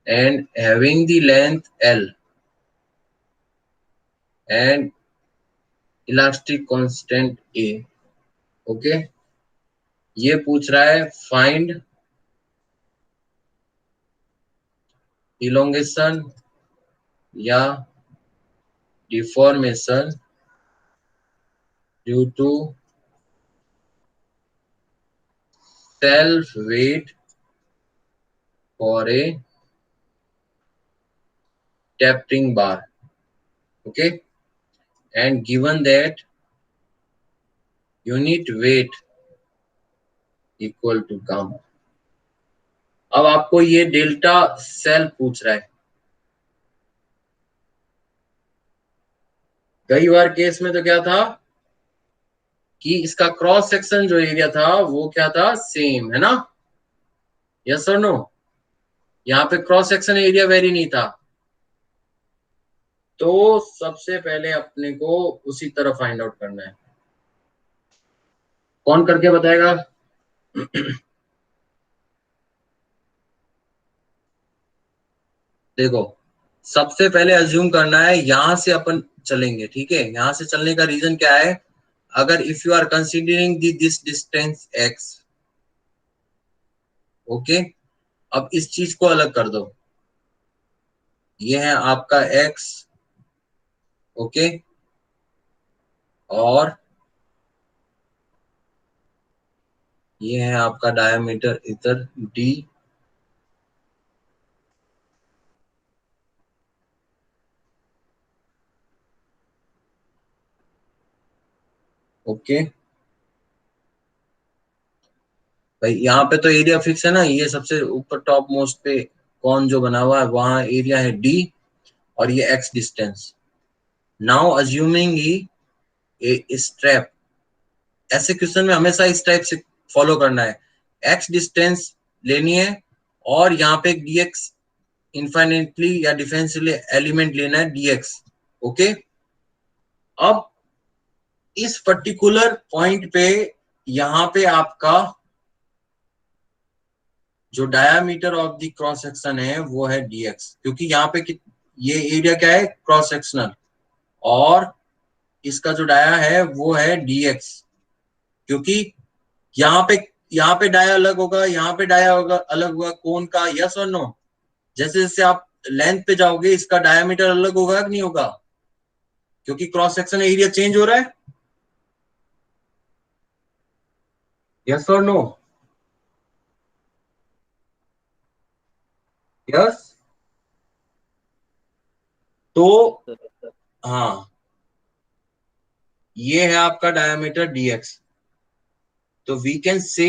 and having the length L and elastic constant A, okay. ये पूछ रहा है फाइंड इलोंगेशन या deformation due to self weight for a tapering bar, okay, and given that unit weight equal to gamma। अब आपको ये delta cell पूछ रहा है, कई बार केस में तो क्या था कि इसका क्रॉस सेक्शन जो एरिया था वो क्या था, सेम, है ना? यस और नो? यहाँ पे क्रॉस सेक्शन एरिया वेरी नहीं था, तो सबसे पहले अपने को उसी तरह फाइंड आउट करना है। कौन करके बताएगा? देखो, सबसे पहले अज्यूम करना है, यहां से अपन चलेंगे, ठीक है? यहां से चलने का रीजन क्या है? अगर if you are considering this distance x, okay, अब इस चीज को अलग कर दो, ये है आपका x, ओके, और ये है आपका डायमीटर इधर d, ओके भाई। यहाँ पे तो एरिया फिक्स है ना, ये सबसे ऊपर टॉप मोस्ट पे कौन जो बना हुआ है वहां एरिया है d, और ये x डिस्टेंस। नाउ अज्यूमिंग ए स्ट्रैप, ऐसे क्वेश्चन में हमेशा इस टाइप से फॉलो करना है। x डिस्टेंस लेनी है और यहाँ पे dx इनफाइनेटली या डिफरेंशियल एलिमेंट लेना है dx, ओके। अब इस पर्टिकुलर पॉइंट पे यहाँ पे आपका जो diameter of the cross section है वो है dx, क्योंकि यहाँ पे ये एरिया क्या है, क्रॉस सेक्शनल, और इसका जो डाया है वो है dx, क्योंकि यहाँ पे डाया अलग होगा, यहाँ पे डाया होगा अलग होगा कोन का, यस और नो? जैसे जैसे आप लेंथ पे जाओगे इसका डायमीटर अलग होगा कि नहीं होगा, क्योंकि क्रॉस सेक्शन एरिया चेंज हो रहा है, यस और नो? यस। तो हाँ, ये है आपका डायमीटर dx, तो वी कैन से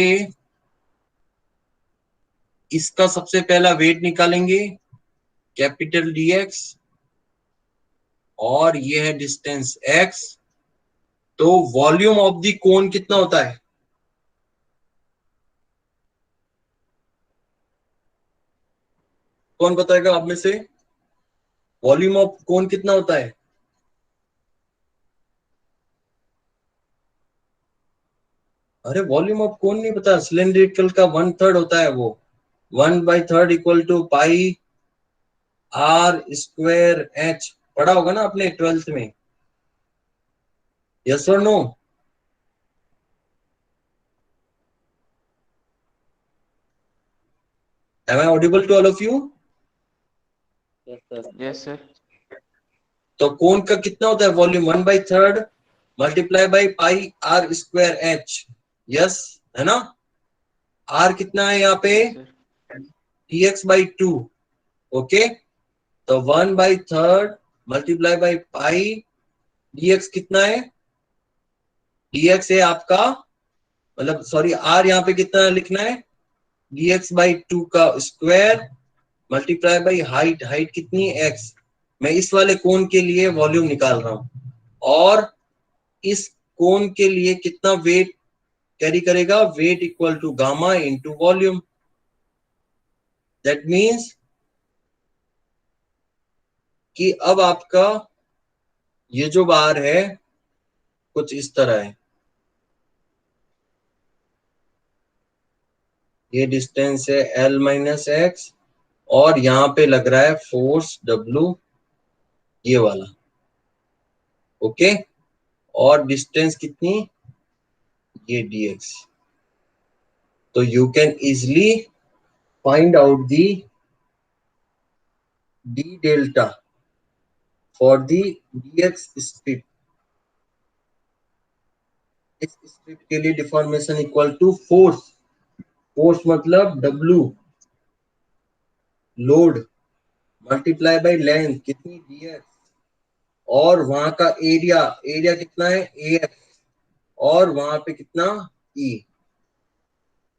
इसका सबसे पहला वेट निकालेंगे कैपिटल dx, और ये है डिस्टेंस x, तो वॉल्यूम ऑफ द कोन कितना होता है? कौन बताएगा आप में से? वॉल्यूम ऑफ कोन कितना होता है? अरे वॉल्यूम ऑफ कोन नहीं पता? सिलेंड्रिकल का 1/3 होता है वो, 1/3 equal to pi R square H, पढ़ा होगा ना आपने 12th में, यस और no? Am I audible to all of you? Yes sir. Yes sir. तो कोन का कितना होता है volume? 1/3 multiply by pi R square H, yes, है ना? आर कितना है यहाँ पे? Yes sir. dx/2, okay. तो 1/3 मल्टीप्लाई बाई पाई, dx कितना है? dx है आपका, मतलब सॉरी, आर यहाँ पे कितना लिखना है? dx/2 का square multiply by height, height कितनी है? x। मैं इस वाले कोन के लिए वॉल्यूम निकाल रहा हूं, और इस कोन के लिए कितना वेट कैरी करेगा? Weight equal to gamma into volume. That means कि अब आपका ये जो बार है कुछ इस तरह है, ये डिस्टेंस है L-x, और यहाँ पे लग रहा है फोर्स W, ये वाला, ओके। और डिस्टेंस कितनी? ये dx। तो you can easily find out the d delta for the dx strip. इस स्ट्रिप के लिए deformation equal to force, force मतलब W, load multiply by length कितनी? dx, और वहां का एरिया, एरिया कितना है? AX, और वहां पे कितना? E।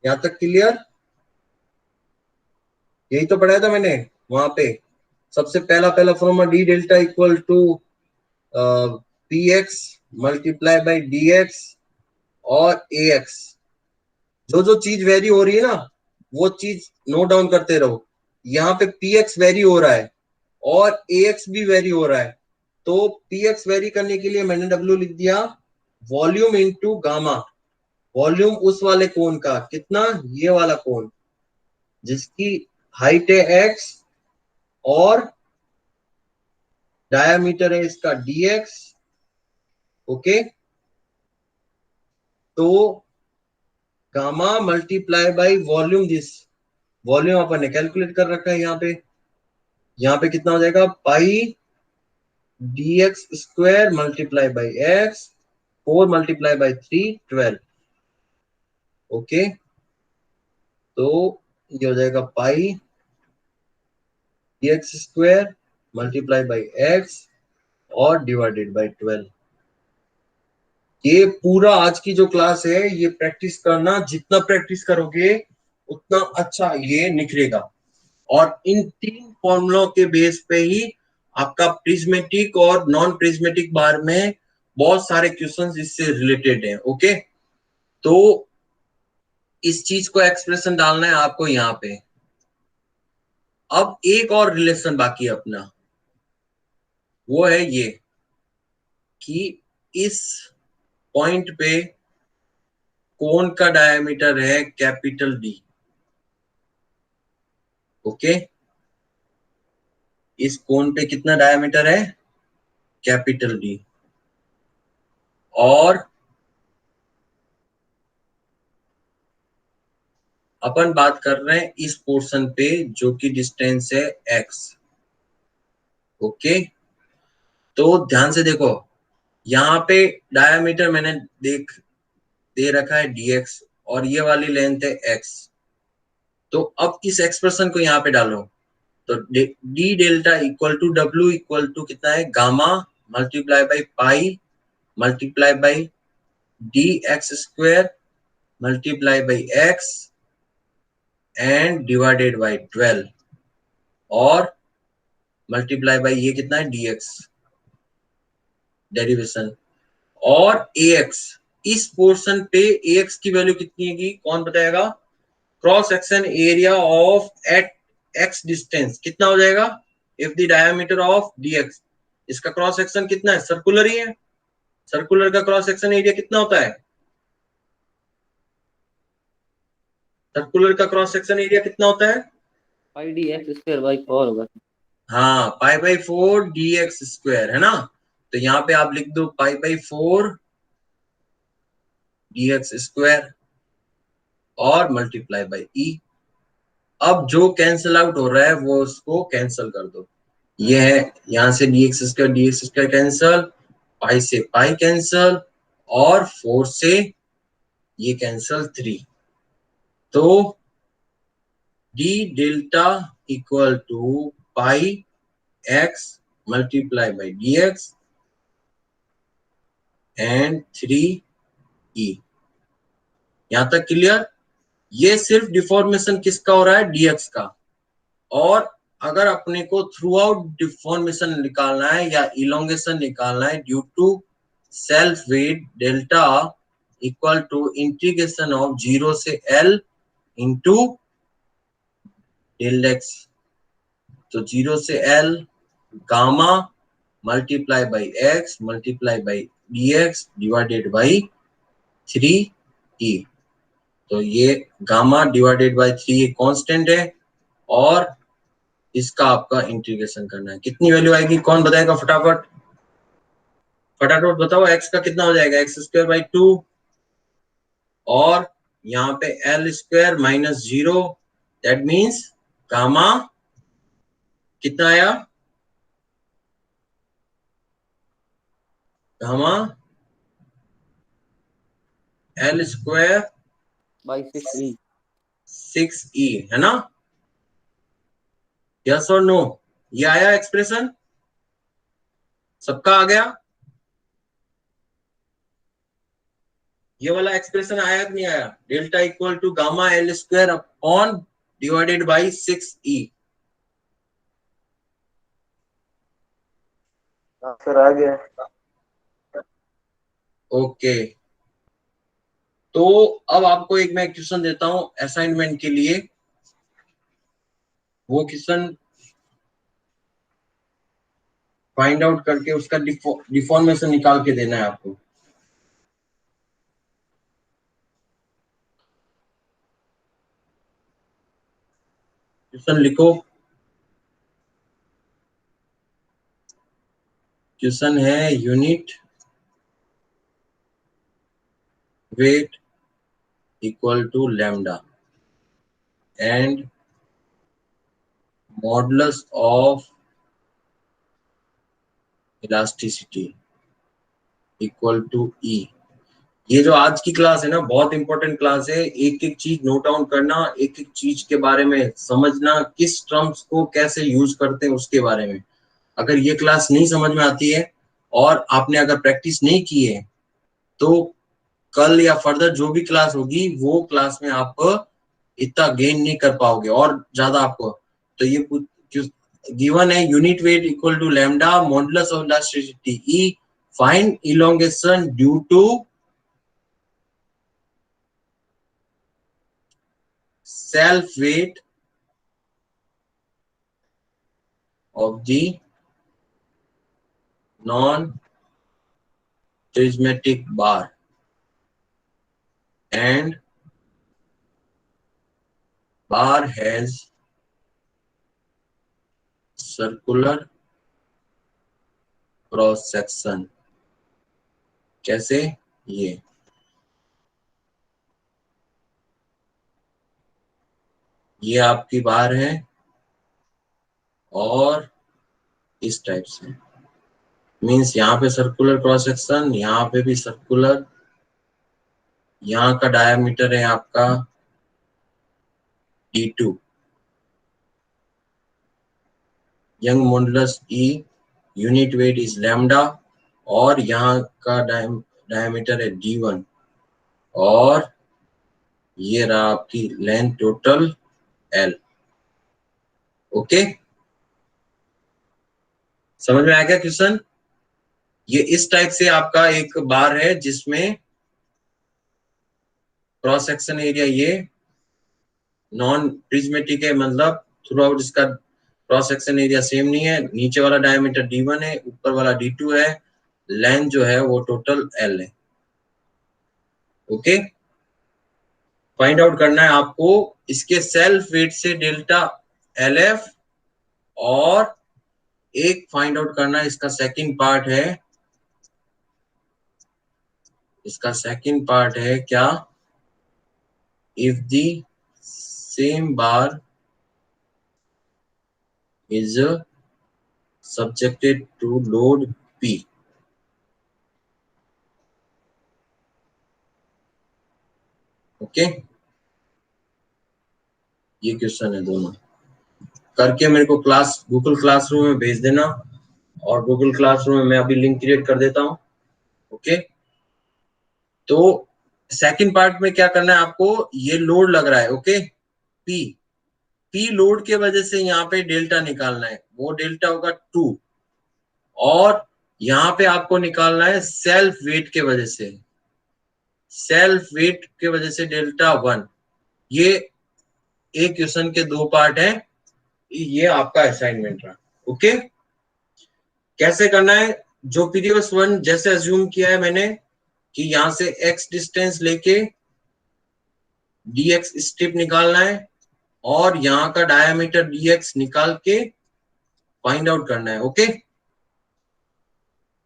यहां तक क्लियर? यही तो पढ़ाया था मैंने वहां पे, सबसे पहला पहला formula d delta equal to px multiply by dx और AX, जो जो चीज वेरी हो रही है ना वो चीज नोट डाउन करते रहो। यहाँ पे PX वेरी हो रहा है और AX भी वेरी हो रहा है, तो PX वेरी करने के लिए मैंने W लिख दिया वॉल्यूम इनटू गामा। वॉल्यूम उस वाले कोन का कितना, ये वाला कोन जिसकी हाइट है X और डायामीटर है इसका DX। ओके, तो गामा मल्टीप्लाई बाई वॉल्यूम, जिस वॉल्यूम अपन ने कैलकुलेट कर रखा है यहाँ पे कितना हो जाएगा, पाई dx square multiply by x, 4 multiply by 3, 12। Okay, तो ये हो जाएगा पाई dx square multiply by x और डिवाइडेड बाई 12। ये पूरा आज की जो क्लास है ये प्रैक्टिस करना, जितना प्रैक्टिस करोगे उतना अच्छा ये निखरेगा। और इन 3 फॉर्मूलों के बेस पे ही आपका प्रिज्मेटिक और नॉन प्रिज्मेटिक बार में बहुत सारे क्वेश्चंस इससे रिलेटेड हैं। ओके, तो इस चीज को एक्सप्रेशन डालना है आपको यहाँ पे। अब एक और रिलेशन बाकी है अपना, वो है ये कि इस पॉइंट पे कोन का डायमीटर है कैपिटल D। ओके, इस कोन पे कितना डायमीटर है, कैपिटल D। और अपन बात कर रहे हैं इस पोर्शन पे जो कि डिस्टेंस है x। ओके, तो ध्यान से देखो, यहाँ पे डायमीटर मैंने दे रखा है dx और ये वाली लेंथ है x। तो अब इस एक्सप्रेशन को यहाँ पे डालो, तो d delta equal to w equal to कितना है, gamma multiply by pi multiply by dx square multiply by x and divided by 12 और मल्टीप्लाई बाई ये कितना है dx डेरिवेशन। और ax, इस पोर्शन पे ax की वैल्यू कितनी है, कौन बताएगा, cross section area of at x distance कितना हो जाएगा, if the diameter of dx, इसका क्रॉस सेक्शन कितना है, सर्कुलर ही है, सर्कुलर का क्रॉस सेक्शन एरिया कितना होता है, सर्कुलर का क्रॉस सेक्शन एरिया कितना होता है, पाई dx स्क्वायर बाई 4 होगा। हाँ पाई बाई 4 dx स्क्वायर है ना। तो यहाँ पे आप लिख दो पाई बाई 4 dx स्क्वायर और मल्टीप्लाई बाई ई। अब जो कैंसिल आउट हो रहा है वो उसको कैंसिल कर दो। ये है यहां से dx स्क्वायर कैंसिल, पाई से पाई कैंसिल और 4 से ये कैंसिल 3। तो d delta equal to pi x multiply by dx and 3e। यहां तक क्लियर। ये सिर्फ डिफॉर्मेशन किसका हो रहा है, dx का। और अगर अपने को थ्रू आउट डिफॉर्मेशन निकालना है या इलोंगेशन निकालना है due to self weight delta equal to integration of 0 से L इंटू डेल एक्स। तो 0 से L gamma multiply by x multiply by dx divided by 3e। तो ये गामा डिवाइडेड बाई 3 एक कांस्टेंट है और इसका आपका इंटीग्रेशन करना है। कितनी वैल्यू आएगी कौन बताएगा, फटाफट फटाफट बताओ। x का कितना हो जाएगा, एक्स स्क्वायर बाई 2 और यहाँ पे L square minus 0, that means gamma कितना आया, gamma L square by 6e। 6e है ना, यस और नो, ये आया एक्सप्रेशन, सबका आ गया, ये वाला एक्सप्रेशन आया कि नहीं आया, delta equal to gamma L square upon divided by 6e। फिर आ गया। ओके, तो अब आपको एक मैं क्वेश्चन देता हूं असाइनमेंट के लिए, वो क्वेश्चन फाइंड आउट करके उसका डिफॉर्मेशन निकाल के देना है आपको। क्वेश्चन लिखो। क्वेश्चन है unit weight equal to lambda and modulus of elasticity equal to E. ये जो आज की क्लास है ना, बहुत इंपॉर्टेंट क्लास है। एक एक चीज नोट डाउन करना, एक एक चीज के बारे में समझना, किस टर्म्स को कैसे यूज करते हैं उसके बारे में। अगर ये क्लास नहीं समझ में आती है और आपने अगर प्रैक्टिस नहीं की है, तो कल या फर्दर जो भी क्लास होगी वो क्लास में आप इतना गेन नहीं कर पाओगे और ज्यादा आपको। तो ये गिवन है unit weight equal to lambda modulus of elasticity E, find elongation due to self weight of the non-prismatic bar and bar has circular cross section। कैसे? ये आपकी बार है और इस टाइप से, मीन्स यहाँ पे सर्कुलर क्रॉस सेक्शन, यहाँ पे भी सर्कुलर, यहाँ का डायमीटर है आपका D2, young modulus E, unit weight is lambda, और यहाँ का डायमीटर है D1, और ये रहा आपकी लेंथ टोटल L। ओके, समझ में आ गया क्वेश्चन? ये इस टाइप से आपका एक बार है जिसमें क्रॉस सेक्शन एरिया ये नॉन प्रिज्मेटिक है, मतलब थ्रू आउट इसका क्रॉस सेक्शन एरिया सेम नहीं है। नीचे वाला डायमीटर D1 है, ऊपर वाला D2 है, लेंथ जो है वो टोटल L है। ओके, फाइंड आउट करना है आपको इसके सेल्फ वेट से डेल्टा LF, और एक फाइंड आउट करना है इसका सेकंड पार्ट है, इसका सेकंड पार्ट है क्या, if the same bar is subjected to load P। Okay, ये क्वेश्चन है दोनों करके मेरे को क्लास गूगल क्लासरूम में भेज देना, और गूगल क्लासरूम में मैं अभी लिंक क्रिएट कर देता हूँ। ओके, तो सेकंड पार्ट में क्या करना है आपको, ये लोड लग रहा है, ओके, पी लोड के वजह से यहाँ पे डेल्टा निकालना है, वो डेल्टा होगा 2, और यहाँ पे आपको निकालना है सेल्फ वेट के वजह से, सेल्फ वेट के वजह से डेल्टा 1। ये एक क्वेश्चन के दो पार्ट है, ये आपका असाइनमेंट रहा। ओके, कैसे करना है, जो प्रीवियस वन जैसे अज्यूम किया है मैंने कि यहां से x डिस्टेंस लेके dx स्ट्रिप निकालना है, और यहाँ का डायमीटर dx निकाल के फाइंड आउट करना है। Okay,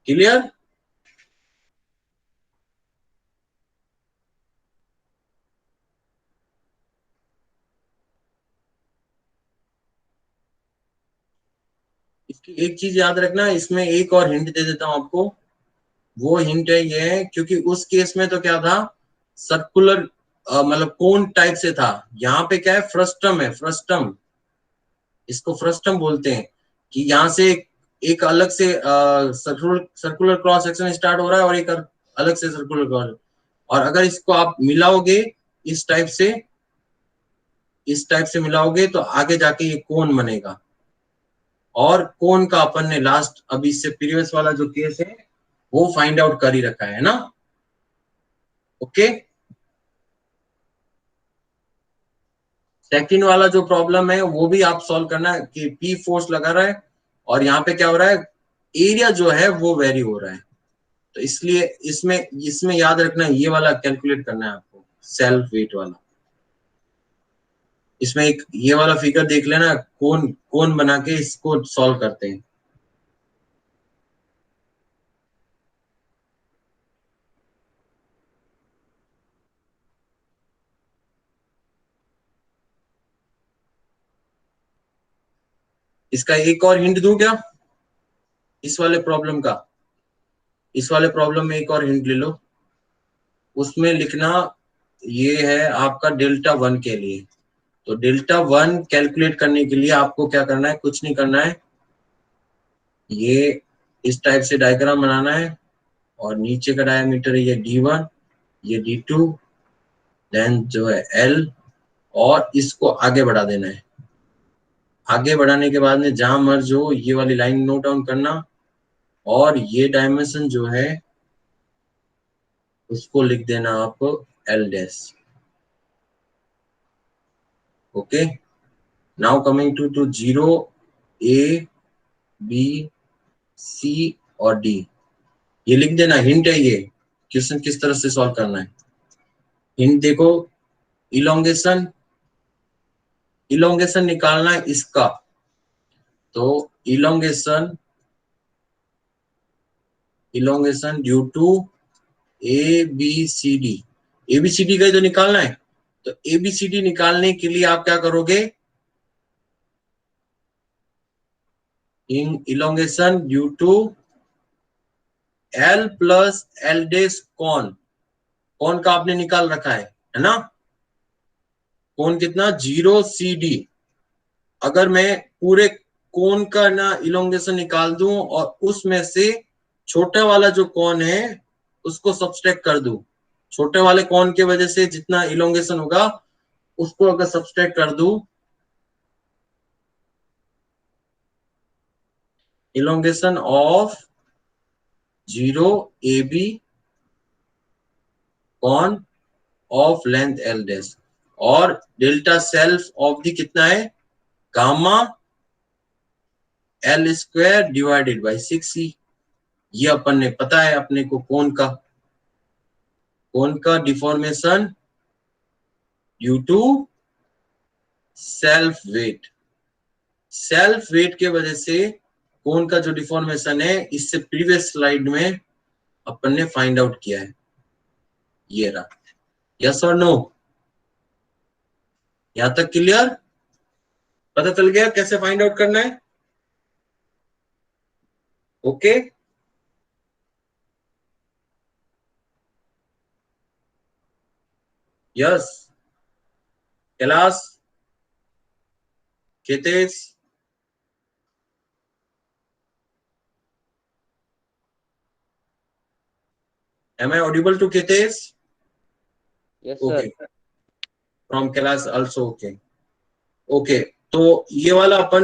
clear? इसकी एक चीज याद रखना, इसमें एक और हिंट दे देता हूं आपको। वो हिंट है ये, क्योंकि उस केस में तो क्या था, सर्कुलर मतलब कोन टाइप से था। यहाँ पे क्या है, फ्रस्टम है, फ्रस्टम, इसको फ्रस्टम बोलते हैं, कि यहाँ से एक अलग से सर्कुलर क्रॉस सेक्शन स्टार्ट हो रहा है और एक अलग से सर्कुलर क्रॉस, और अगर इसको आप मिलाओगे इस टाइप से, इस टाइप से मिलाओगे तो आगे जाके ये कोन बनेगा। और कोन का अपन ने लास्ट अभी इससे प्रीवियस वाला जो केस है वो फाइंड आउट कर ही रखा है ना। ओके, सेकंड वाला जो प्रॉब्लम है वो भी आप सॉल्व करना है कि P फोर्स लगा रहा है और यहाँ पे क्या हो रहा है, एरिया जो है वो वेरी हो रहा है। तो इसलिए इसमें इसमें याद रखना ये वाला कैलकुलेट करना है आपको, सेल्फ वेट वाला। इसमें एक ये वाला फिगर देख लेना, कौन कौन बना के इसको सॉल्व करते हैं। इसका एक और हिंट दूं क्या, इस वाले प्रॉब्लम का? इस वाले प्रॉब्लम में एक और हिंट ले लो, उसमें लिखना ये है आपका डेल्टा 1 के लिए। तो डेल्टा 1 कैलकुलेट करने के लिए आपको क्या करना है, कुछ नहीं करना है, ये इस टाइप से डायग्राम बनाना है और नीचे का डायमीटर ये D1, ये D2, देन जो है L, और इसको आगे बढ़ा देना है। आगे बढ़ाने के बाद में जहां मर्ज हो ये वाली लाइन नोट डाउन करना, और ये डायमेंशन जो है उसको लिख देना आप L dash. Okay, now coming to 0, A, B, C और D, ये लिख देना, हिंट है ये, क्वेश्चन किस तरह से सॉल्व करना है। हिंट देखो, इलोंगेशन इलोंगेशन निकालना है इसका, तो elongation due to ABCD, ABCD का ही तो निकालना है। तो ABCD निकालने के लिए आप क्या करोगे, इन elongation due to L plus L dash कौन का आपने निकाल रखा है ना, कौन कितना 0 CD। अगर मैं पूरे कोन का ना इलोंगेशन निकाल दूं और उसमें से छोटे वाला जो कोन है उसको सब्सट्रैक्ट कर दूं, छोटे वाले कोन के वजह से जितना इलोंगेशन होगा उसको अगर सब्सट्रैक्ट कर दूं, elongation of 0 AB cone of length L dash, और डेल्टा सेल्फ ऑफ दी कितना है, gamma L square divided by 6E। ये अपन ने पता है अपने को, कोन का deformation due to self weight के वजह से कोन का जो डिफॉर्मेशन है, इससे प्रीवियस स्लाइड में अपन ने फाइंड आउट किया है, ये रहा। यस और नो, यहां तक क्लियर, पता चल गया कैसे फाइंड आउट करना है? Okay, yes, Kailash, Ketesh, am I audible to Ketesh? Yes, sir. Okay, from Kailash also okay. Okay, तो ये वाला अगर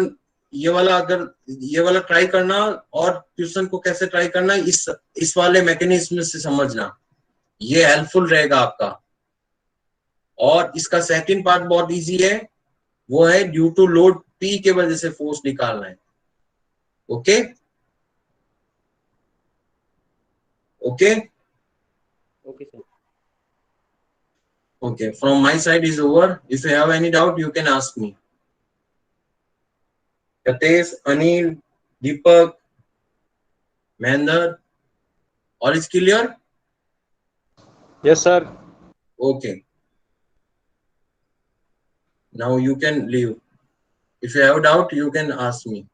ये वाला ट्राई करना, और क्वेश्चन को कैसे ट्राई करना इस वाले मैकेनिज्म से समझना, ये हेल्पफुल रहेगा आपका। और इसका सेकंड पार्ट बहुत इजी है, वो है ड्यू टू लोड P के वजह से फोर्स निकालना है। Okay okay Okay, sir. okay, from my side is over. If you have any doubt you can ask me. Katesh, Anil, Deepak, Mahendra, all is clear? Yes, sir. Okay, now you can leave. If you have doubt you can ask me.